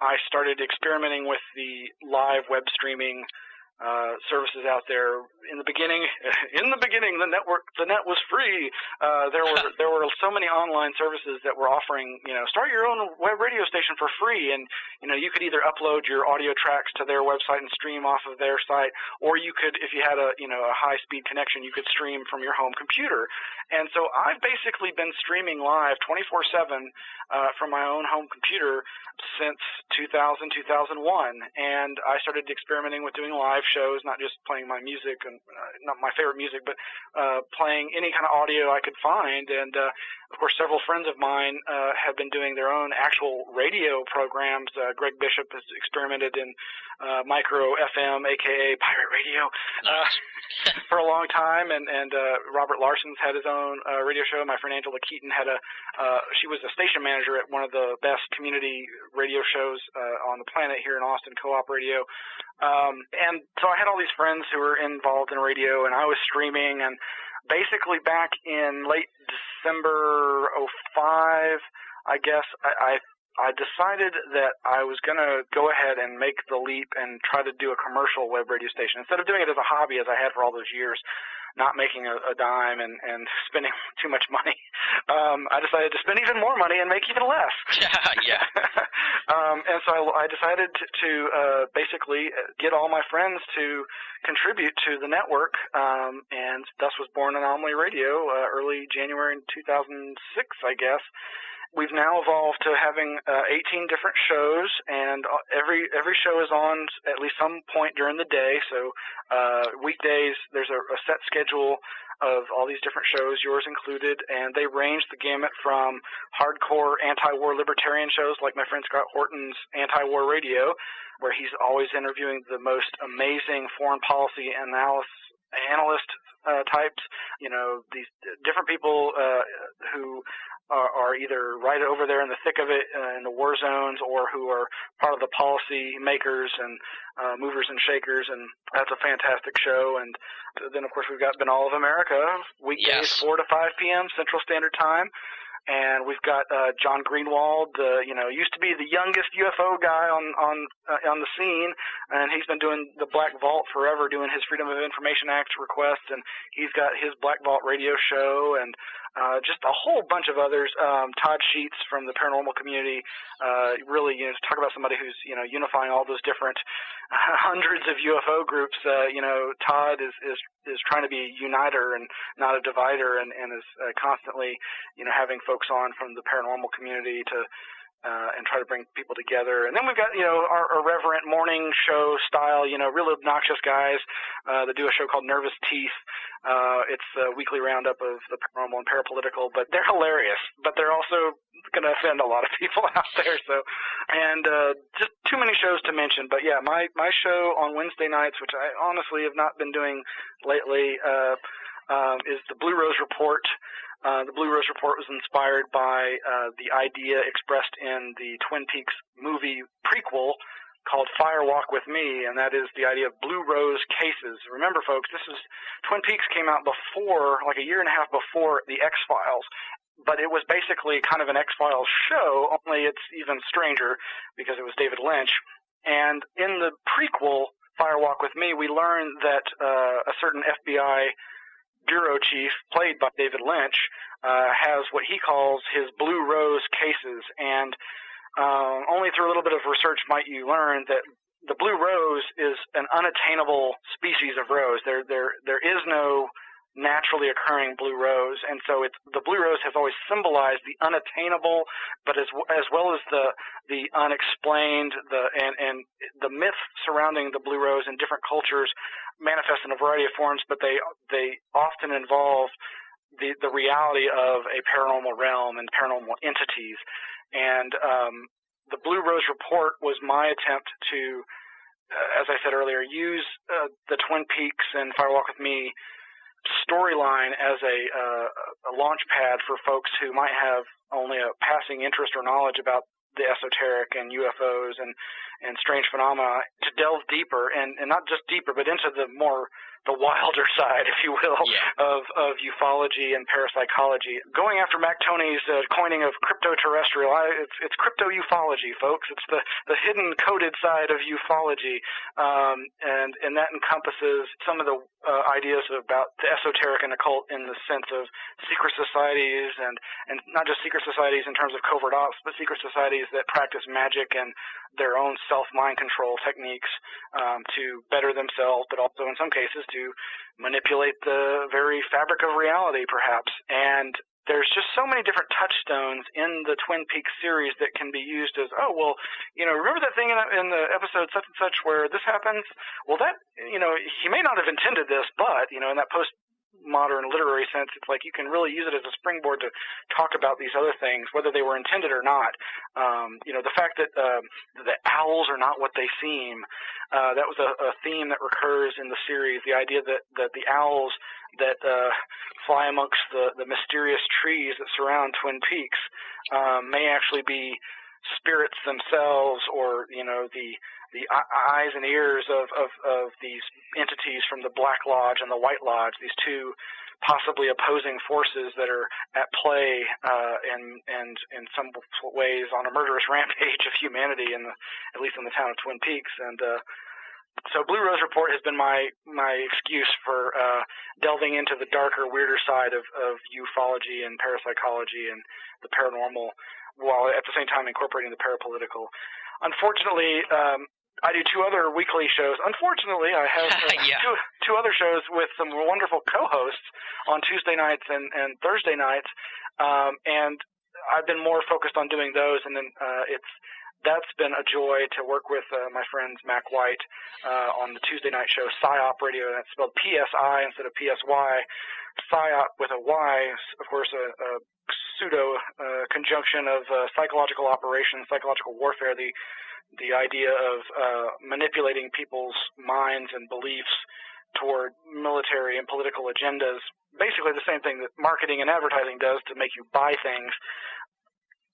I started experimenting with the live web streaming services out there. In the beginning, the net was free. There were so many online services that were offering, start your own web radio station for free, and you could either upload your audio tracks to their website and stream off of their site, or you could, if you had a high speed connection, you could stream from your home computer. And so I've basically been streaming live 24/7 from my own home computer since 2000, 2001, and I started experimenting with doing live shows, not just playing my music and not my favorite music, but playing any kind of audio I could find. And of course, several friends of mine have been doing their own actual radio programs. Greg Bishop has experimented in micro FM, aka pirate radio, for a long time, and Robert Larson's had his own radio show. My friend Angela Keaton she was a station manager at one of the best community radio shows on the planet here in Austin, Co-op Radio. And so I had all these friends who were involved in radio, and I was streaming, and basically back in late December 2005, I guess, I decided that I was going to go ahead and make the leap and try to do a commercial web radio station. Instead of doing it as a hobby, as I had for all those years, not making a dime and spending too much money, I decided to spend even more money and make even less. Yeah. And so I decided to basically get all my friends to contribute to the network, and thus was born Anomaly Radio early January in 2006, I guess. We've now evolved to having 18 different shows, and every show is on at least some point during the day. So weekdays, there's a set schedule of all these different shows, yours included, and they range the gamut from hardcore anti-war libertarian shows like my friend Scott Horton's Anti-War Radio, where he's always interviewing the most amazing foreign policy analyst types, these different people who are either right over there in the thick of it in the war zones, or who are part of the policy makers and movers and shakers, and that's a fantastic show. And then, of course, we've got Been All of America, weekdays 4 to 5 p.m. Central Standard Time. And we've got John Greenwald, used to be the youngest UFO guy on the scene, and he's been doing the Black Vault forever, doing his Freedom of Information Act requests, and he's got his Black Vault radio show, and just a whole bunch of others. Todd Sheets from the paranormal community, really, talk about somebody who's unifying all those different hundreds of UFO groups. Todd is trying to be a uniter and not a divider, and is constantly having folks on from the paranormal community to and try to bring people together. And then we've got our irreverent morning show style, real obnoxious guys that do a show called Nervous Teeth. It's a weekly roundup of the paranormal and parapolitical, but they're hilarious, but they're also going to offend a lot of people out there. So, and just too many shows to mention. But yeah, my show on Wednesday nights, which I honestly have not been doing lately, is the Blue Rose Report. The Blue Rose Report was inspired by the idea expressed in the Twin Peaks movie prequel called Fire Walk with Me, and that is the idea of Blue Rose cases. Remember, folks, Twin Peaks came out before, like a year and a half before the X-Files, but it was basically kind of an X-Files show, only it's even stranger because it was David Lynch. And in the prequel, Fire Walk with Me, we learned that a certain FBI bureau chief, played by David Lynch, has what he calls his Blue Rose cases, and only through a little bit of research might you learn that the Blue Rose is an unattainable species of rose. There is no naturally occurring blue rose, and so the blue rose has always symbolized the unattainable, but as well as the unexplained, and the myth surrounding the blue rose in different cultures manifest in a variety of forms, but they often involve the reality of a paranormal realm and paranormal entities. And the Blue Rose Report was my attempt to, as I said earlier, use the Twin Peaks and Fire Walk with Me storyline as a launch pad for folks who might have only a passing interest or knowledge about the esoteric and UFOs and strange phenomena, to delve deeper, and not just deeper, but into the wilder side, if you will, of ufology and parapsychology. Going after Mac Toney's coining of crypto-terrestrial, it's crypto-ufology, folks. It's the hidden coded side of ufology, and that encompasses some of the ideas about the esoteric and occult in the sense of secret societies, and not just secret societies in terms of covert ops, but secret societies that practice magic and their own self-mind control techniques to better themselves, but also in some cases to manipulate the very fabric of reality, perhaps. And there's just so many different touchstones in the Twin Peaks series that can be used as, remember that thing in the episode such and such where this happens? Well, that, he may not have intended this, but, in that postmodern literary sense, it's like you can really use it as a springboard to talk about these other things, whether they were intended or not. The fact that the owls are not what they seem, that was a theme that recurs in the series, the idea that the owls that fly amongst the mysterious trees that surround Twin Peaks may actually be spirits themselves, or the eyes and ears of these entities from the Black Lodge and the White Lodge, these two possibly opposing forces that are at play and in some ways on a murderous rampage of humanity, at least in the town of Twin Peaks. And so Blue Rose Report has been my excuse for delving into the darker, weirder side of ufology and parapsychology and the paranormal, while at the same time incorporating the parapolitical. Unfortunately, I do two other weekly shows. Unfortunately, I have two other shows with some wonderful co-hosts on Tuesday nights and Thursday nights, and I've been more focused on doing those, and then that's been a joy to work with my friends Mac White on the Tuesday night show, PSYOP Radio, and it's spelled PSI instead of PSY. PSYOP with a Y, of course, a pseudo conjunction of psychological operations, psychological warfare, the idea of manipulating people's minds and beliefs toward military and political agendas, basically the same thing that marketing and advertising does to make you buy things.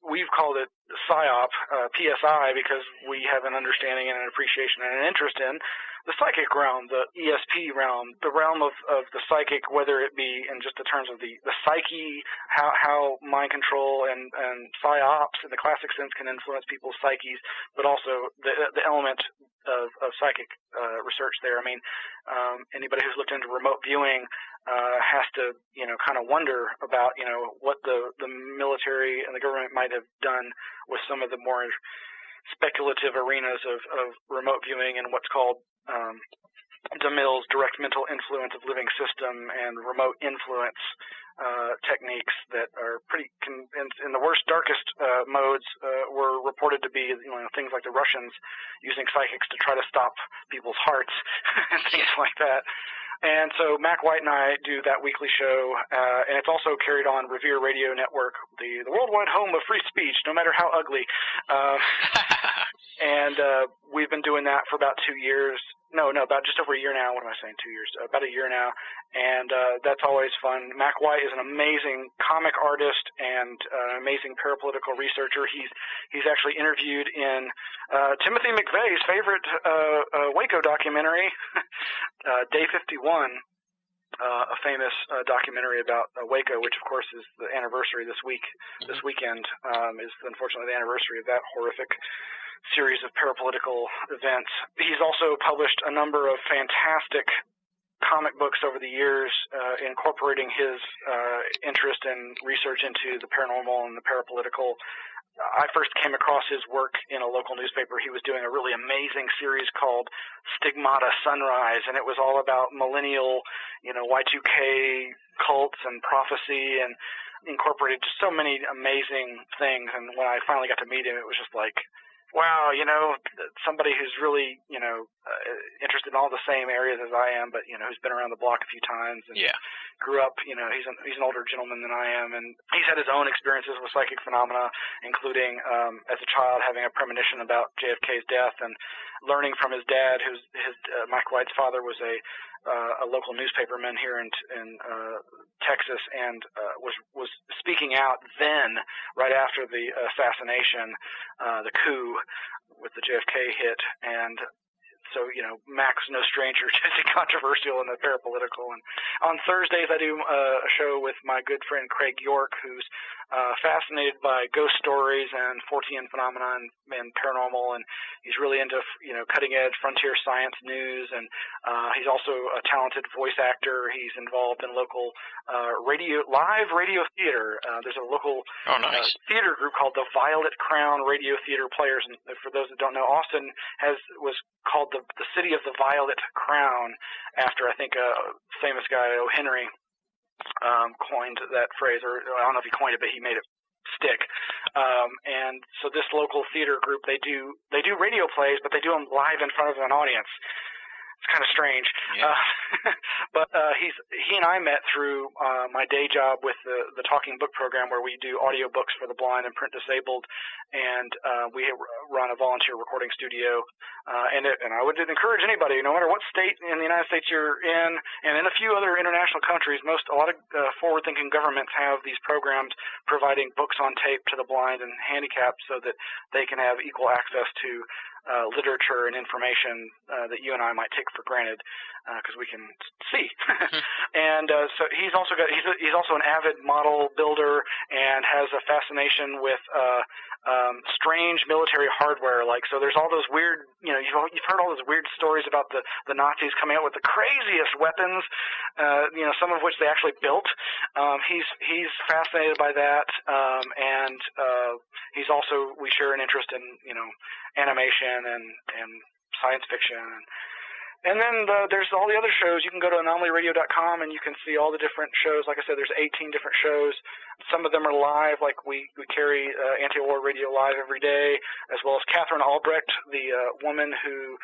We've called it PSYOP, PSI, because we have an understanding and an appreciation and an interest in the psychic realm, the ESP realm, the realm of the psychic, whether it be in just the terms of the psyche, how mind control and PSYOPs in the classic sense can influence people's psyches, but also the element of psychic research there. I mean, anybody who's looked into remote viewing has to, kind of wonder about, what the military and the government might have done with some of the more speculative arenas of remote viewing and what's called DeMille's direct mental influence of living system and remote influence techniques that are pretty, in the worst, darkest modes, were reported to be, things like the Russians using psychics to try to stop people's hearts and things like that. And so Mac White and I do that weekly show, and it's also carried on Revere Radio Network, the worldwide home of free speech, no matter how ugly. And we've been doing that for about 2 years. No, about just over a year now. What am I saying, 2 years? About a year now. And that's always fun. Mac White is an amazing comic artist and an amazing parapolitical researcher. He's actually interviewed in Timothy McVeigh's favorite Waco documentary, Day 51, a famous documentary about Waco, which of course is the anniversary this weekend is unfortunately the anniversary of that horrific series of parapolitical events. He's also published a number of fantastic comic books over the years, incorporating his interest and research into the paranormal and the parapolitical. I first came across his work in a local newspaper. He was doing a really amazing series called Stigmata Sunrise, and it was all about millennial, Y2K cults and prophecy, and incorporated just so many amazing things. And when I finally got to meet him, it was just like, wow, somebody who's really, interested in all the same areas as I am, but, who's been around the block a few times and grew up, he's an older gentleman than I am, and he's had his own experiences with psychic phenomena, including, as a child, having a premonition about JFK's death and learning from his dad, Mike White's father was a local newspaperman here in Texas, and was speaking out then, right after the assassination, the coup with the JFK hit, and so, Mac's no stranger to the controversial and the parapolitical. And on Thursdays, I do a show with my good friend Craig York, who's fascinated by ghost stories and Fortean phenomena and paranormal, and he's really into, cutting-edge frontier science news, and he's also a talented voice actor. He's involved in local live radio theater. There's a local theater group called the Violet Crown Radio Theater Players, and for those that don't know, Austin was called the City of the Violet Crown after, I think, a famous guy, O. Henry, coined that phrase, or I don't know if he coined it, but he made it stick. And so this local theater group, they do radio plays, but they do them live in front of an audience. It's kind of strange. Yeah. But he and I met through my day job with the Talking Book program, where we do audiobooks for the blind and print disabled, and we run a volunteer recording studio. And I would encourage anybody, no matter what state in the United States you're in, and in a few other international countries, a lot of forward-thinking governments have these programs providing books on tape to the blind and handicapped so that they can have equal access to literature and information that you and I might take for granted because we can see. And so he's also an avid model builder and has a fascination with strange military hardware. So there's all those weird, you've heard all those weird stories about the Nazis coming out with the craziest weapons, some of which they actually built. He's fascinated by that, and he's also, we share an interest in, animation and science fiction. And then there's all the other shows. You can go to anomalyradio.com and you can see all the different shows. Like I said, there's 18 different shows. Some of them are live, like we carry Anti-War Radio live every day, as well as Catherine Albrecht, the woman who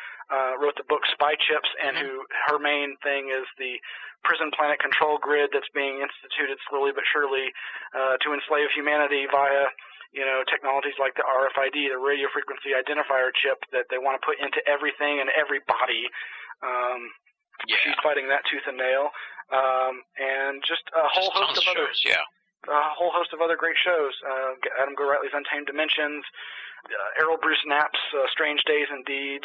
wrote the book Spy Chips, and who her main thing is the prison planet control grid that's being instituted slowly but surely to enslave humanity via technologies like the RFID, the radio frequency identifier chip that they want to put into everything and everybody. Yeah. She's fighting that tooth and nail. And just a whole host of other shows, yeah. A whole host of other great shows. Adam Gorightly's Untamed Dimensions, Errol Bruce Knapp's Strange Days Indeed,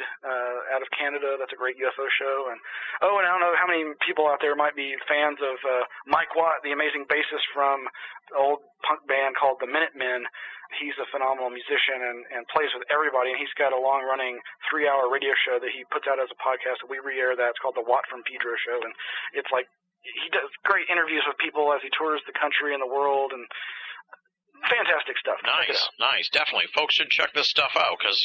out of Canada. That's a great UFO show. And I don't know how many people out there might be fans of Mike Watt, the amazing bassist from the old punk band called the Minutemen. He's a phenomenal musician and plays with everybody, and he's got a long-running 3-hour radio show that he puts out as a podcast. We re-air that. It's called the Watt from Pedro Show, and it's like he does great interviews with people as he tours the country and the world, and fantastic stuff. Nice. Definitely. Folks should check this stuff out because,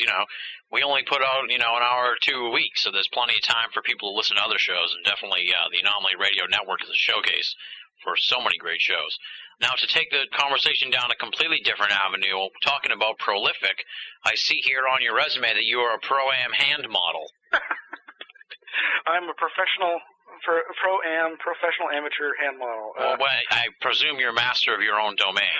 we only put out, an hour or two a week, so there's plenty of time for people to listen to other shows, and definitely the Anomaly Radio Network is a showcase for so many great shows. Now, to take the conversation down a completely different avenue, talking about prolific, I see here on your resume that you are a Pro-Am hand model. I'm a professional amateur hand model. Well, I presume you're master of your own domain.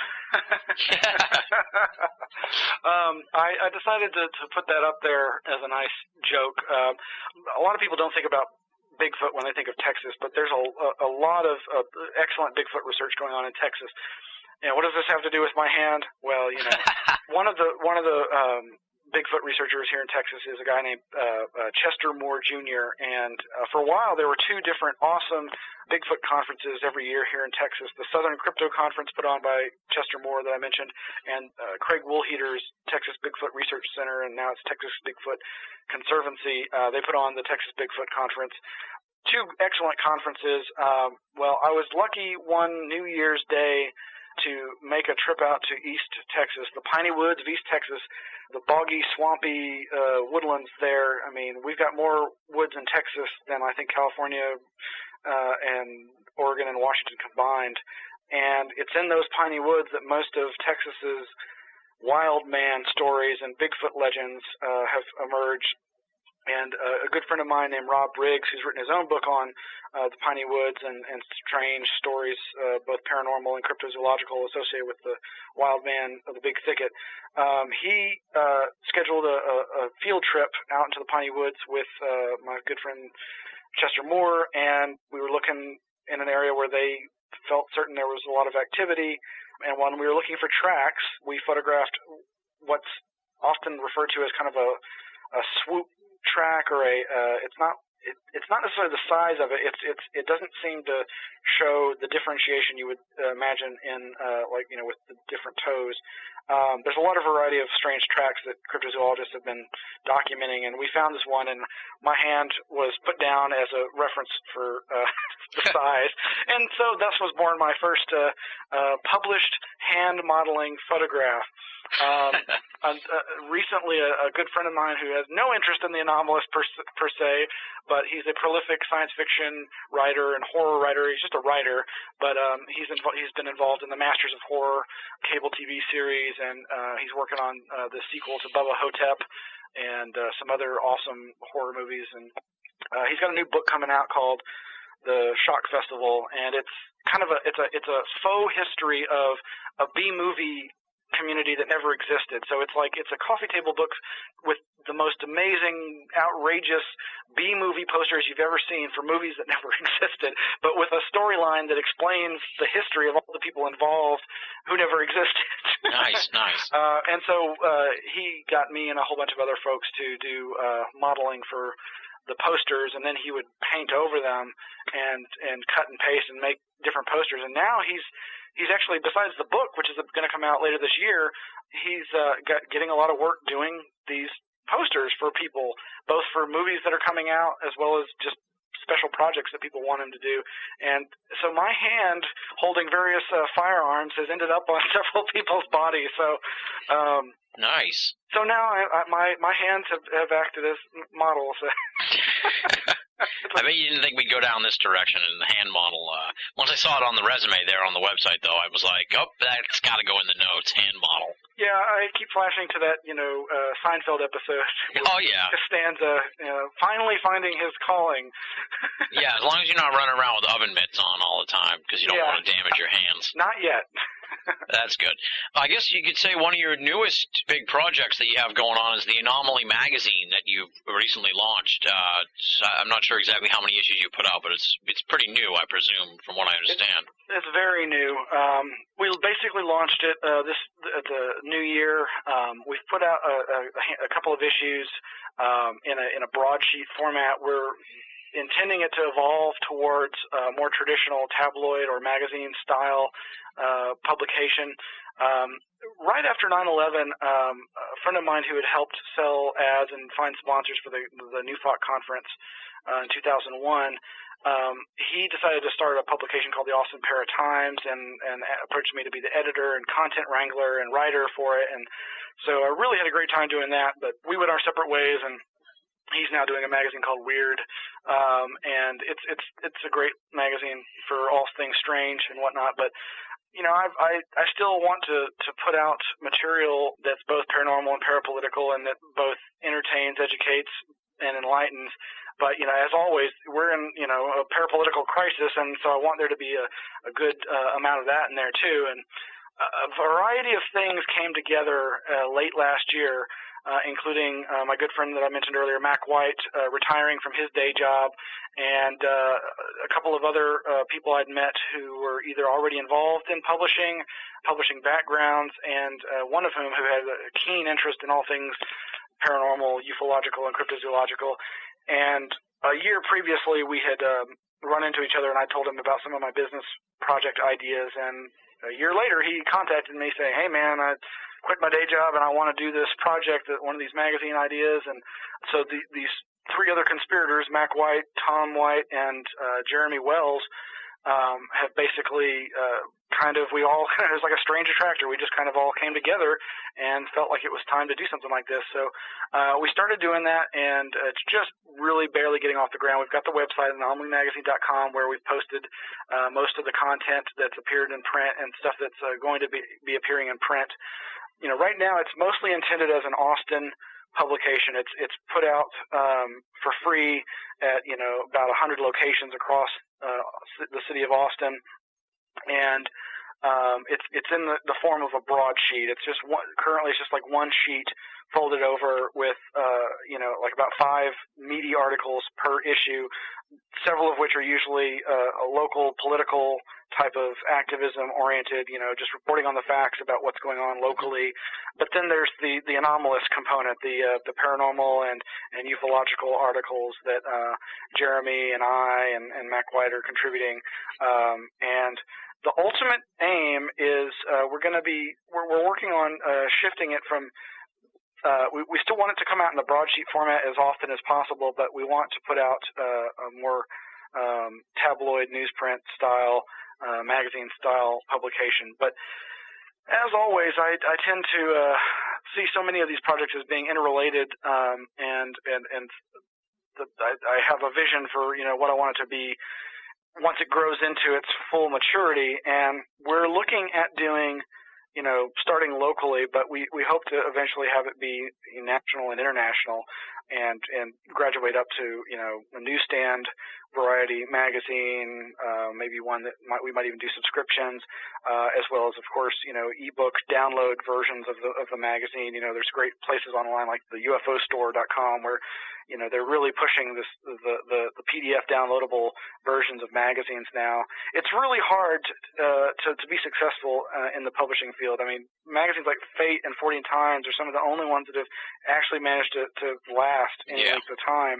I decided to put that up there as a nice joke. A lot of people don't think about Bigfoot when they think of Texas, but there's a lot of excellent Bigfoot research going on in Texas. And what does this have to do with my hand? Well, one of the Bigfoot researchers here in Texas is a guy named Chester Moore Jr. And for a while, there were two different awesome Bigfoot conferences every year here in Texas. The Southern Crypto Conference put on by Chester Moore that I mentioned, and Craig Woolheater's Texas Bigfoot Research Center, and now it's Texas Bigfoot Conservancy. They put on the Texas Bigfoot Conference. Two excellent conferences. Well, I was lucky one New Year's Day to make a trip out to East Texas, the piney woods of East Texas, the boggy, swampy woodlands there. I mean, we've got more woods in Texas than I think California and Oregon and Washington combined. And it's in those piney woods that most of Texas's wild man stories and Bigfoot legends have emerged. And a good friend of mine named Rob Briggs, who's written his own book on the piney woods and strange stories, both paranormal and cryptozoological, associated with the wild man of the Big Thicket, he scheduled a field trip out into the piney woods with my good friend Chester Moore, and we were looking in an area where they felt certain there was a lot of activity. And when we were looking for tracks, we photographed what's often referred to as kind of a swoop track, or it's not necessarily the size of it. It doesn't seem to show the differentiation you would imagine in with the different toes. There's a lot of variety of strange tracks that cryptozoologists have been documenting, and we found this one, and my hand was put down as a reference for the size, and so thus was born my first published hand modeling photograph. Recently, a good friend of mine who has no interest in the anomalous per se, but he's a prolific science fiction writer and horror writer. He's just a writer, but he's been involved in the Masters of Horror cable TV series, and he's working on the sequel to Bubba Hotep and some other awesome horror movies. And he's got a new book coming out called The Shock Festival, and it's kind of it's a faux history of a B-movie community that never existed. So it's a coffee table book with the most amazing, outrageous B-movie posters you've ever seen for movies that never existed, but with a storyline that explains the history of all the people involved who never existed. Nice. And so he got me and a whole bunch of other folks to do modeling for the posters, and then he would paint over them and cut and paste and make different posters. And now he's actually, besides the book, which is going to come out later this year, he's getting a lot of work doing these posters for people, both for movies that are coming out as well as just special projects that people want him to do. And so my hand holding various firearms has ended up on several people's bodies. So nice. So now my hands have acted as models. I bet you didn't think we'd go down this direction in the hand model. Once I saw it on the resume there on the website, though, I was like, oh, that's got to go in the notes, hand model. Yeah, I keep flashing to that, Seinfeld episode. Oh, yeah. Costanza, finally finding his calling. Yeah, as long as you're not running around with oven mitts on all the time, because you don't want to damage your hands. Not yet. That's good. I guess you could say one of your newest big projects that you have going on is the Anomaly magazine that you you've recently launched. So I'm not sure exactly how many issues you put out, but it's pretty new, I presume, from what I understand. It's very new. We basically launched it at the new year. We've put out a couple of issues in a broadsheet format. We're intending it to evolve towards more traditional tabloid or magazine style publication. Right after 9/11, a friend of mine who had helped sell ads and find sponsors for the NewFOC conference in 2001, he decided to start a publication called the Austin Para-Times and approached me to be the editor and content wrangler and writer for it. And so I really had a great time doing that, but we went our separate ways, and he's now doing a magazine called Weird, and it's a great magazine for all things strange and whatnot. But you know, I still want to put out material that's both paranormal and parapolitical, and that both entertains, educates, and enlightens. But you know, as always, we're in a parapolitical crisis, and so I want there to be a good amount of that in there too. And a variety of things came together late last year. Including my good friend that I mentioned earlier, Mac White, retiring from his day job, and a couple of other people I'd met who were either already involved in publishing backgrounds, and one of whom who had a keen interest in all things paranormal, ufological, and cryptozoological. And a year previously, we had run into each other, and I told him about some of my business project ideas, and a year later, he contacted me saying, "Hey, man, I quit my day job and I want to do this project, one of these magazine ideas." And so these three other conspirators, Mac White, Tom White, and Jeremy Wells, have basically we all, it was like a strange attractor. We just kind of all came together and felt like it was time to do something like this. So we started doing that, and it's just really barely getting off the ground. We've got the website, anomalymagazine.com, where we've posted most of the content that's appeared in print and stuff that's going to be appearing in print. You know, right now it's mostly intended as an Austin publication. It's put out for free at about 100 locations across the city of Austin, and it's in the form of a broadsheet. It's just currently it's just like one sheet folded over with like about 5 meaty articles per issue, several of which are usually a local political type of activism oriented, just reporting on the facts about what's going on locally. But then there's the anomalous component, the paranormal and ufological articles that Jeremy and I and Mac White are contributing. And the ultimate aim is we're working on shifting it from we still want it to come out in the broadsheet format as often as possible, but we want to put out a more tabloid newsprint style, magazine style publication. But as always, I tend to see so many of these projects as being interrelated, and I have a vision for what I want it to be once it grows into its full maturity. And we're looking at doing starting locally, but we hope to eventually have it be national and international, and graduate up to a newsstand variety magazine, maybe one that we might even do subscriptions, as well as of course ebook download versions of the magazine. There's great places online like the UFOstore.com where they're really pushing the PDF downloadable versions of magazines now. It's really hard to be successful in the publishing field. I mean, magazines like Fate and 40 Times are some of the only ones that have actually managed to last any length of time.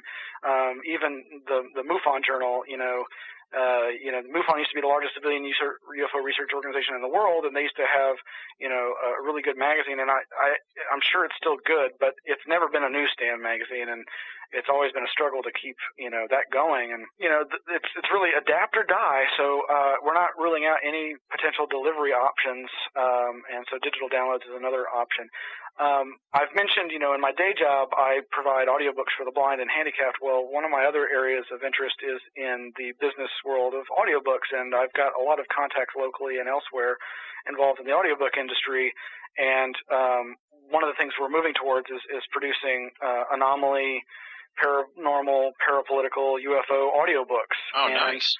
Even the MUFON Journal, MUFON used to be the largest civilian UFO research organization in the world, and they used to have, a really good magazine, and I'm sure it's still good, but it's never been a newsstand magazine, and it's always been a struggle to keep, that going. And, it's really adapt or die, so we're not ruling out any potential delivery options, and so digital downloads is another option. I've mentioned, in my day job, I provide audiobooks for the blind and handicapped. Well, one of my other areas of interest is in the business world of audiobooks, and I've got a lot of contacts locally and elsewhere involved in the audiobook industry. And one of the things we're moving towards is producing anomaly, paranormal, parapolitical, UFO audiobooks. Oh, nice.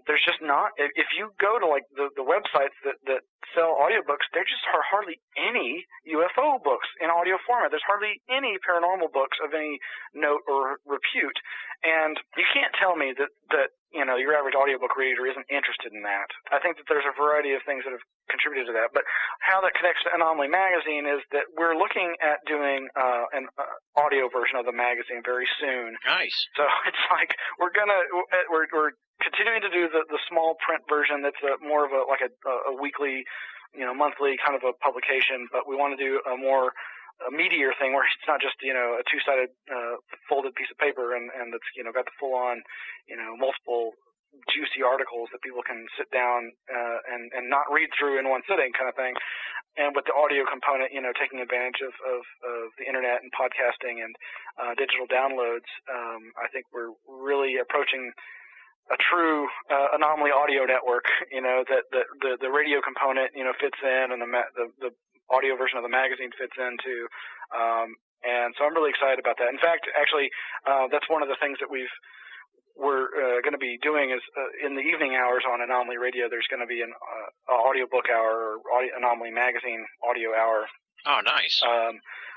there's just not. If you go to like the websites that sell audiobooks, there just are hardly any UFO books in audio format. There's hardly any paranormal books of any note or repute, and you can't tell me that your average audiobook reader isn't interested in that. I think that there's a variety of things that have contributed to that. But how that connects to Anomaly Magazine is that we're looking at doing an audio version of the magazine very soon. Nice. So it's like we're continuing to do the small print version that's more of a weekly, monthly kind of a publication, but we want to do a meatier thing where it's not just, a two-sided folded piece of paper and that's, got the full-on, multiple juicy articles that people can sit down and not read through in one sitting kind of thing. And with the audio component, taking advantage of the internet and podcasting and digital downloads, I think we're really approaching a true anomaly audio network, that the radio component, fits in, and the audio version of the magazine fits in too. And so I'm really excited about that. In fact, actually, that's one of the things that we're going to be doing is in the evening hours on Anomaly Radio, there's going to be an audiobook hour or Anomaly Magazine audio hour. Oh, nice.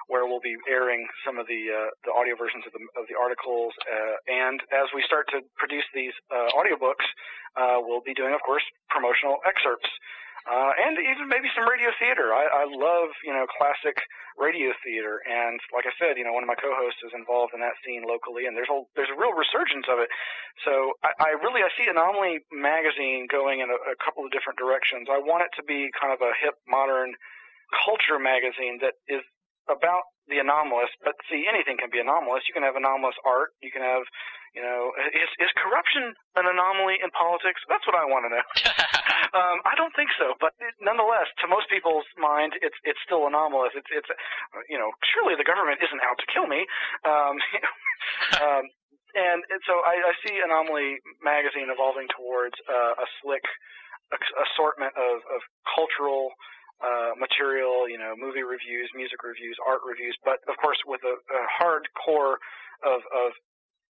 Where we'll be airing some of the audio versions of the articles, and as we start to produce these audiobooks, we'll be doing, of course, promotional excerpts. And even maybe some radio theater. I love, classic radio theater. And like I said, one of my co-hosts is involved in that scene locally, and there's a real resurgence of it. So I see Anomaly Magazine going in a couple of different directions. I want it to be kind of a hip, modern culture magazine that is about the anomalous, but see, anything can be anomalous. You can have anomalous art. You can have, is corruption an anomaly in politics? That's what I want to know. I don't think so, but nonetheless, to most people's mind, it's still anomalous. It's surely the government isn't out to kill me. And so I see Anomaly Magazine evolving towards a slick assortment of cultural material, movie reviews, music reviews, art reviews, but of course with a hard core of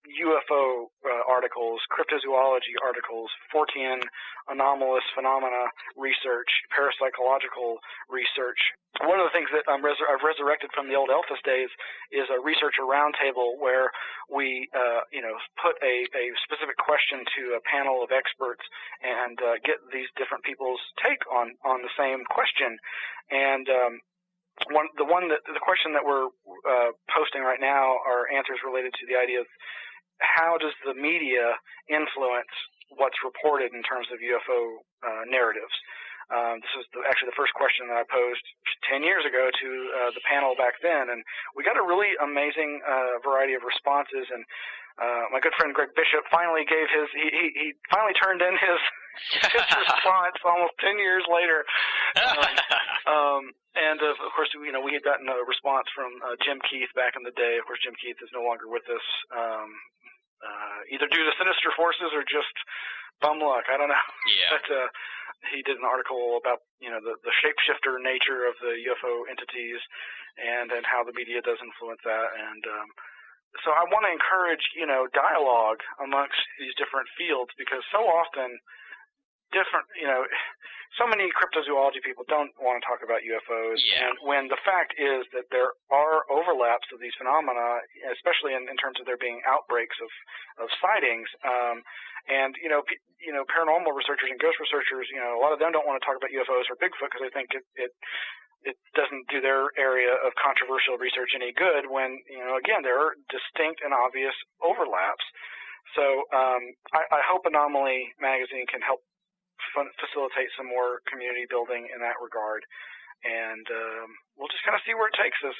UFO articles, cryptozoology articles, Fortean anomalous phenomena research, parapsychological research. One of the things that I've resurrected from the old Elphis days is a researcher roundtable where we, put a specific question to a panel of experts and get these different people's take on the same question. And the question that we're posting right now are answers related to the idea of how does the media influence what's reported in terms of UFO narratives. This is actually the first question that I posed 10 years ago to the panel back then, and we got a really amazing variety of responses. And my good friend Greg Bishop finally gave he finally turned in his response almost 10 years later. And of course, we had gotten a response from Jim Keith back in the day. Of course, Jim Keith is no longer with us, either due to sinister forces or just bum luck. I don't know. Yeah. But he did an article about the shapeshifter nature of the UFO entities and how the media does influence that. And so I want to encourage dialogue amongst these different fields, because so often so many cryptozoology people don't want to talk about UFOs, yeah. And when the fact is that there are overlaps of these phenomena, especially in terms of there being outbreaks of sightings, and paranormal researchers and ghost researchers, a lot of them don't want to talk about UFOs or Bigfoot because they think it doesn't do their area of controversial research any good. When again, there are distinct and obvious overlaps. So I hope Anomaly Magazine can help facilitate some more community building in that regard, and we'll just kind of see where it takes us.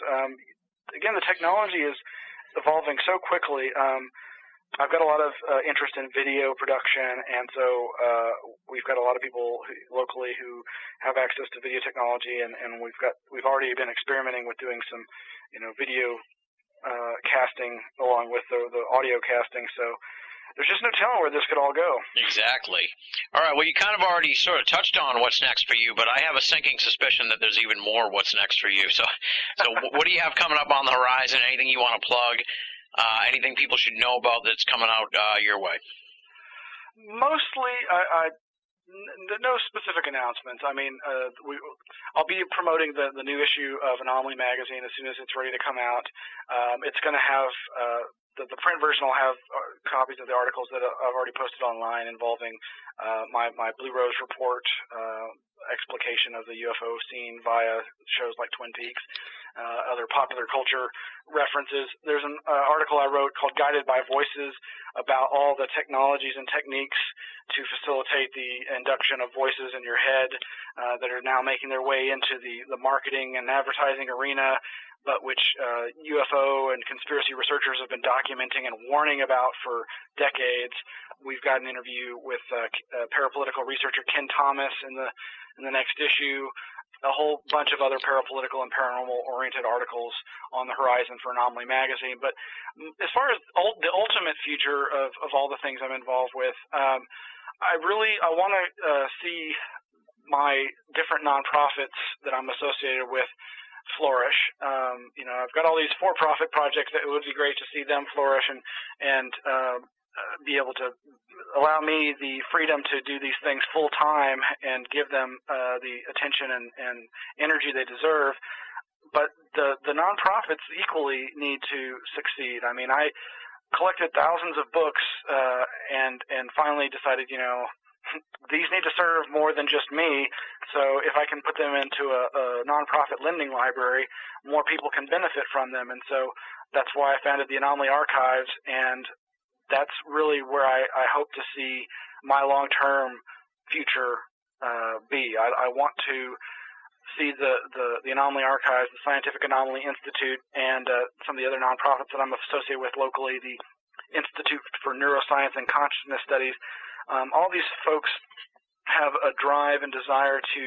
Again, the technology is evolving so quickly. I've got a lot of interest in video production, and so we've got a lot of people locally who have access to video technology, and we've already been experimenting with doing some video casting along with the audio casting. So there's just no telling where this could all go. Exactly. All right, well, you kind of already sort of touched on what's next for you, but I have a sinking suspicion that there's even more what's next for you. So what do you have coming up on the horizon? Anything you want to plug? Anything people should know about that's coming out your way? Mostly, no specific announcements. I mean, I'll be promoting the new issue of Anomaly magazine as soon as it's ready to come out. It's going to have the print version will have copies of the articles that I've already posted online involving my Blue Rose report, explication of the UFO scene via shows like Twin Peaks, other popular culture references. There's an article I wrote called Guided by Voices about all the technologies and techniques to facilitate the induction of voices in your head that are now making their way into the marketing and advertising arena, but which UFO and conspiracy researchers have been documenting and warning about for decades. We've got an interview with parapolitical researcher Ken Thomas in the next issue. A whole bunch of other parapolitical and paranormal-oriented articles on the horizon for Anomaly magazine. But as far as the ultimate future of all the things I'm involved with, I want to see my different nonprofits that I'm associated with flourish. I've got all these for-profit projects that it would be great to see them flourish and be able to allow me the freedom to do these things full time and give them the attention and energy they deserve. But the nonprofits equally need to succeed. I mean, I collected thousands of books and finally decided, these need to serve more than just me. So if I can put them into a nonprofit lending library, more people can benefit from them. And so that's why I founded the Anomaly Archives, and that's really where I hope to see my long-term future be. I want to see the Anomaly Archives, the Scientific Anomaly Institute, and some of the other nonprofits that I'm associated with locally, the Institute for Neuroscience and Consciousness Studies. All these folks have a drive and desire to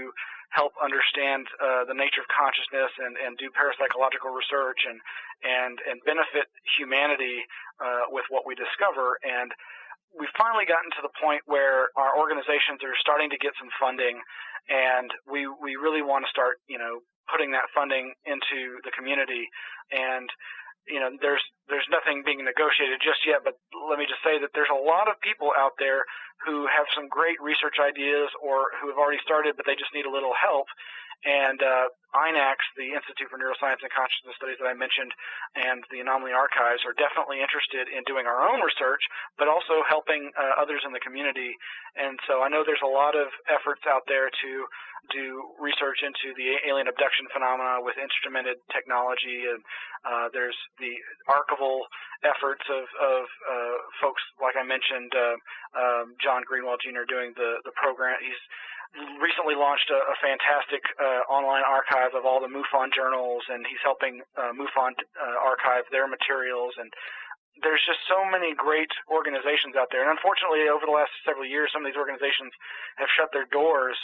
help understand the nature of consciousness and do parapsychological research and benefit humanity with what we discover. And we've finally gotten to the point where our organizations are starting to get some funding, and we really want to start, putting that funding into the community. And there's nothing being negotiated just yet, but let me just say that there's a lot of people out there who have some great research ideas or who have already started, but they just need a little help. And INACS, the Institute for Neuroscience and Consciousness Studies that I mentioned, and the Anomaly Archives are definitely interested in doing our own research, but also helping others in the community. And so I know there's a lot of efforts out there to do research into the alien abduction phenomena with instrumented technology, and there's the archival efforts of folks like I mentioned, John Greenwald Jr. doing the program. He's recently launched a fantastic online archive of all the MUFON journals, and he's helping MUFON archive their materials. And there's just so many great organizations out there. And unfortunately, over the last several years, some of these organizations have shut their doors.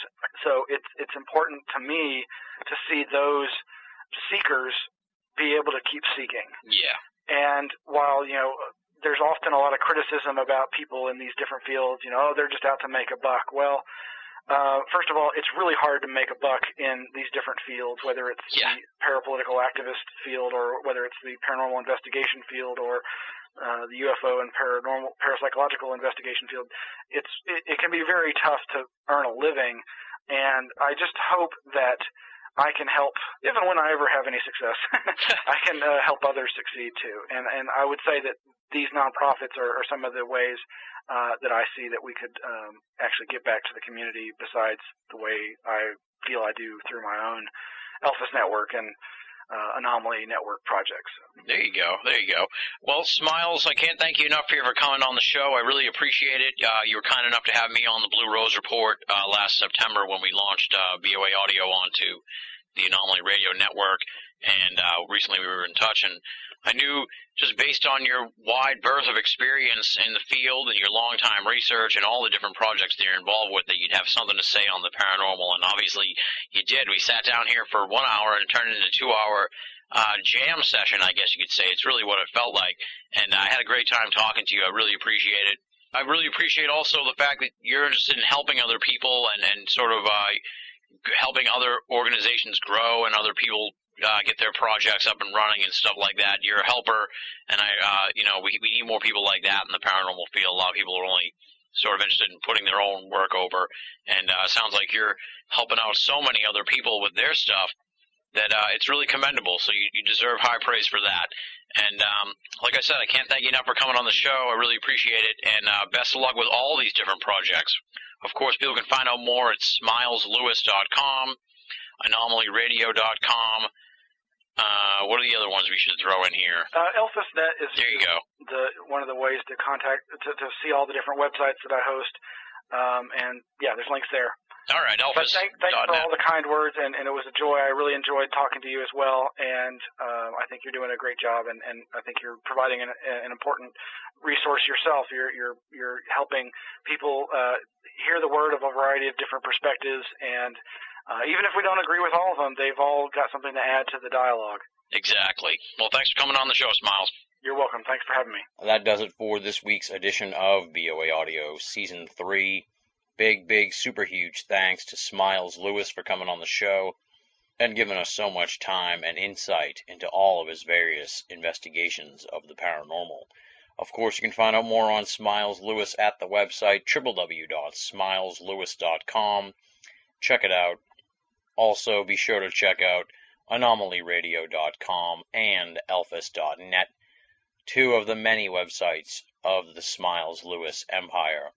So it's important to me to see those seekers be able to keep seeking. Yeah. And while, there's often a lot of criticism about people in these different fields, they're just out to make a buck. Well, first of all, it's really hard to make a buck in these different fields, whether it's the parapolitical activist field or whether it's the paranormal investigation field or the UFO and parapsychological investigation field. It can be very tough to earn a living, and I just hope that I can help, if and when I ever have any success, I can help others succeed too. And I would say that these nonprofits are some of the ways that I see that we could actually give back to the community besides the way I feel I do through my own Elphys Network and Anomaly Network projects. There you go. Well, Smiles, I can't thank you enough for coming on the show. I really appreciate it. You were kind enough to have me on the Blue Rose Report last September when we launched BOAA Audio onto the Anomaly Radio Network, and recently we were in touch, and I knew just based on your wide berth of experience in the field and your long-time research and all the different projects that you're involved with that you'd have something to say on the paranormal, and obviously you did. We sat down here for 1 hour and turned it into a 2-hour jam session, I guess you could say. It's really what it felt like, and I had a great time talking to you. I really appreciate it. I really appreciate also the fact that you're interested in helping other people and sort of helping other organizations grow and other people get their projects up and running and stuff like that. You're a helper, and we need more people like that in the paranormal field. A lot of people are only sort of interested in putting their own work over. And sounds like you're helping out so many other people with their stuff that it's really commendable. So you deserve high praise for that. And like I said, I can't thank you enough for coming on the show. I really appreciate it. And best of luck with all these different projects. Of course, people can find out more at smileslewis.com, anomalyradio.com. What are the other ones we should throw in here? Elphis.net is there you go. One of the ways to contact to see all the different websites that I host. And yeah, there's links there. All right, Elphis. But thanks for all the kind words, and it was a joy. I really enjoyed talking to you as well, and I think you're doing a great job, and I think you're providing an important resource yourself. You're helping people hear the word of a variety of different perspectives, and even if we don't agree with all of them, they've all got something to add to the dialogue. Exactly. Well, thanks for coming on the show, Smiles. You're welcome. Thanks for having me. That does it for this week's edition of BOA Audio Season 3. Big, super huge thanks to Smiles Lewis for coming on the show and giving us so much time and insight into all of his various investigations of the paranormal. Of course, you can find out more on Smiles Lewis at the website www.smileslewis.com. Check it out. Also, be sure to check out anomalyradio.com and elphis.net, two of the many websites of the Smiles Lewis empire.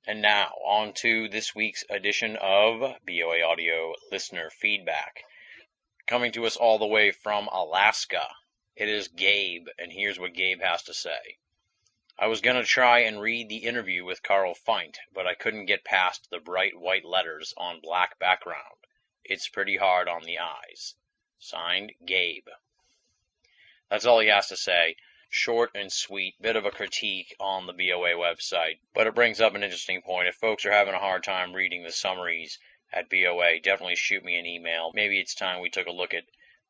And now, on to this week's edition of BOA Audio Listener Feedback. Coming to us all the way from Alaska, it is Gabe, and here's what Gabe has to say. I was going to try and read the interview with Carl Feint, but I couldn't get past the bright white letters on black background. It's pretty hard on the eyes. Signed, Gabe. That's all he has to say. Short and sweet, bit of a critique on the BOA website, but it brings up an interesting point. If folks are having a hard time reading the summaries at BOA, definitely shoot me an email. Maybe it's time we took a look at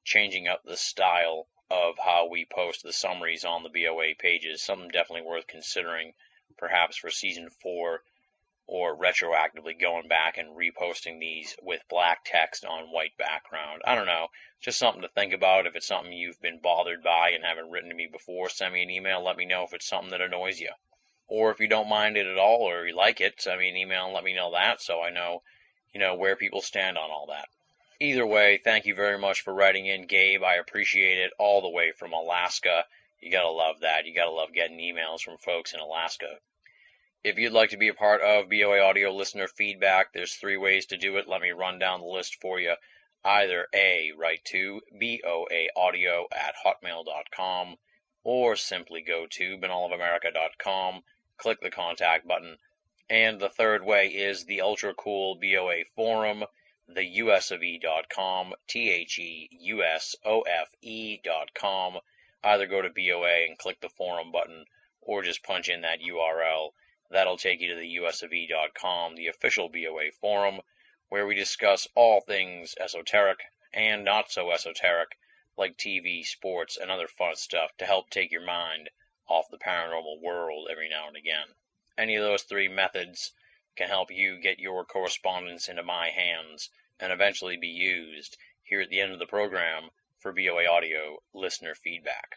changing up the style of how we post the summaries on the BOA pages. Something definitely worth considering, perhaps for Season 4, or retroactively going back and reposting these with black text on white background. I don't know. Just something to think about. If it's something you've been bothered by and haven't written to me before, send me an email. Let me know if it's something that annoys you. Or if you don't mind it at all or you like it, send me an email and let me know that so I know, where people stand on all that. Either way, thank you very much for writing in, Gabe. I appreciate it all the way from Alaska. You gotta love that. You gotta love getting emails from folks in Alaska. If you'd like to be a part of BOA Audio Listener Feedback, there's 3 ways to do it. Let me run down the list for you. Either A, write to boaaudio@hotmail.com, or simply go to banalofamerica.com, click the contact button. And the third way is the ultra cool BOA forum, the usofe.com, THEUSOFE.com. Either go to BOA and click the forum button, or just punch in that URL. That'll take you to the usofe.com, the official BOA forum, where we discuss all things esoteric and not so esoteric, like TV, sports, and other fun stuff to help take your mind off the paranormal world every now and again. Any of those 3 methods can help you get your correspondence into my hands and eventually be used here at the end of the program for BOA Audio Listener Feedback.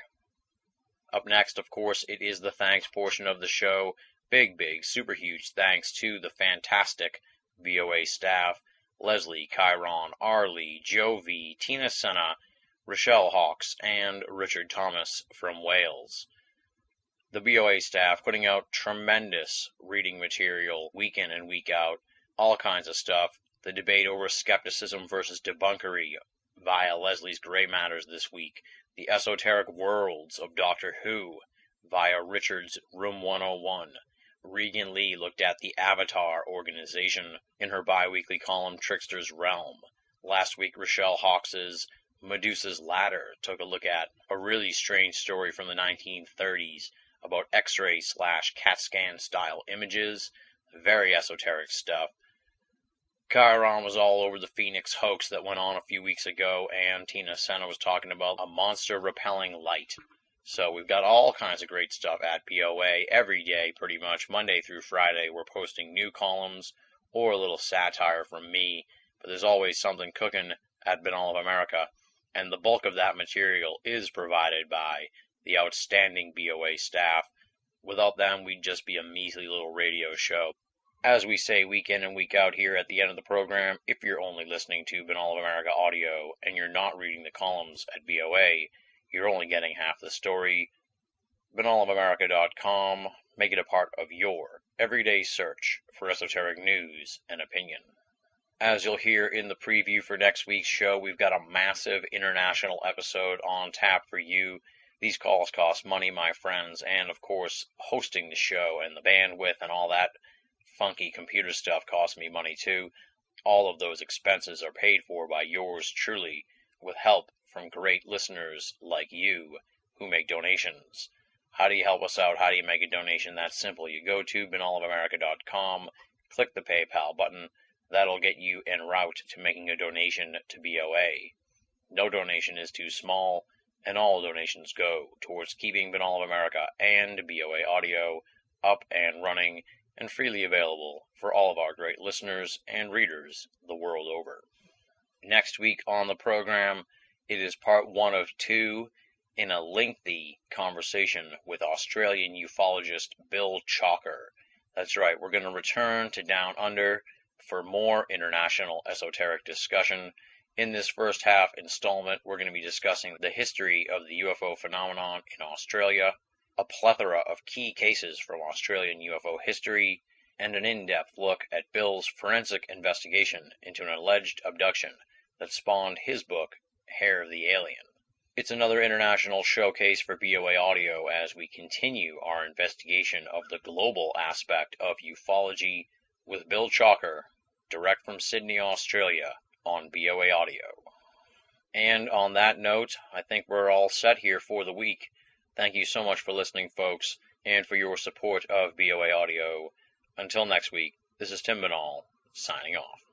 Up next, of course, it is the thanks portion of the show. Big, super huge thanks to the fantastic BOA staff, Leslie, Chiron, Arlie, Joe V, Tina Senna, Rochelle Hawks, and Richard Thomas from Wales. The BOA staff putting out tremendous reading material week in and week out, all kinds of stuff. The debate over skepticism versus debunkery via Leslie's Gray Matters this week. The esoteric worlds of Doctor Who via Richard's Room 101. Regan Lee looked at the Avatar organization in her bi-weekly column Trickster's Realm. Last week, Rochelle Hawks's Medusa's Ladder took a look at a really strange story from the 1930s about X-ray / CAT scan style images. Very esoteric stuff. Chiron was all over the Phoenix hoax that went on a few weeks ago, and Tina Senna was talking about a monster repelling light. So we've got all kinds of great stuff at BOA every day, pretty much. Monday through Friday, we're posting new columns or a little satire from me, but there's always something cooking at Banal of America, and the bulk of that material is provided by the outstanding BOA staff. Without them, we'd just be a measly little radio show. As we say week in and week out here at the end of the program, if you're only listening to Banal of America Audio and you're not reading the columns at BOA, you're only getting half the story. banalofamerica.com, make it a part of your everyday search for esoteric news and opinion. As you'll hear in the preview for next week's show, we've got a massive international episode on tap for you. These calls cost money, my friends, and of course, hosting the show and the bandwidth and all that funky computer stuff costs me money too. All of those expenses are paid for by yours truly, with help from great listeners like you who make donations. How do you help us out? How do you make a donation? That's simple. You go to banalofamerica.com, click the PayPal button. That'll get you en route to making a donation to BOA. No donation is too small, and all donations go towards keeping Banal of America and BOA Audio up and running and freely available for all of our great listeners and readers the world over. Next week on the program, it is part 1 of 2 in a lengthy conversation with Australian ufologist Bill Chalker. That's right, we're going to return to Down Under for more international esoteric discussion. In this first half installment, we're going to be discussing the history of the UFO phenomenon in Australia, a plethora of key cases from Australian UFO history, and an in-depth look at Bill's forensic investigation into an alleged abduction that spawned his book, Hair of the Alien. It's another international showcase for BOA Audio as we continue our investigation of the global aspect of ufology with Bill Chalker, direct from Sydney, Australia, on BOA Audio. And on that note, I think we're all set here for the week. Thank you so much for listening, folks, and for your support of BOA Audio. Until next week, this is Tim Banal, signing off.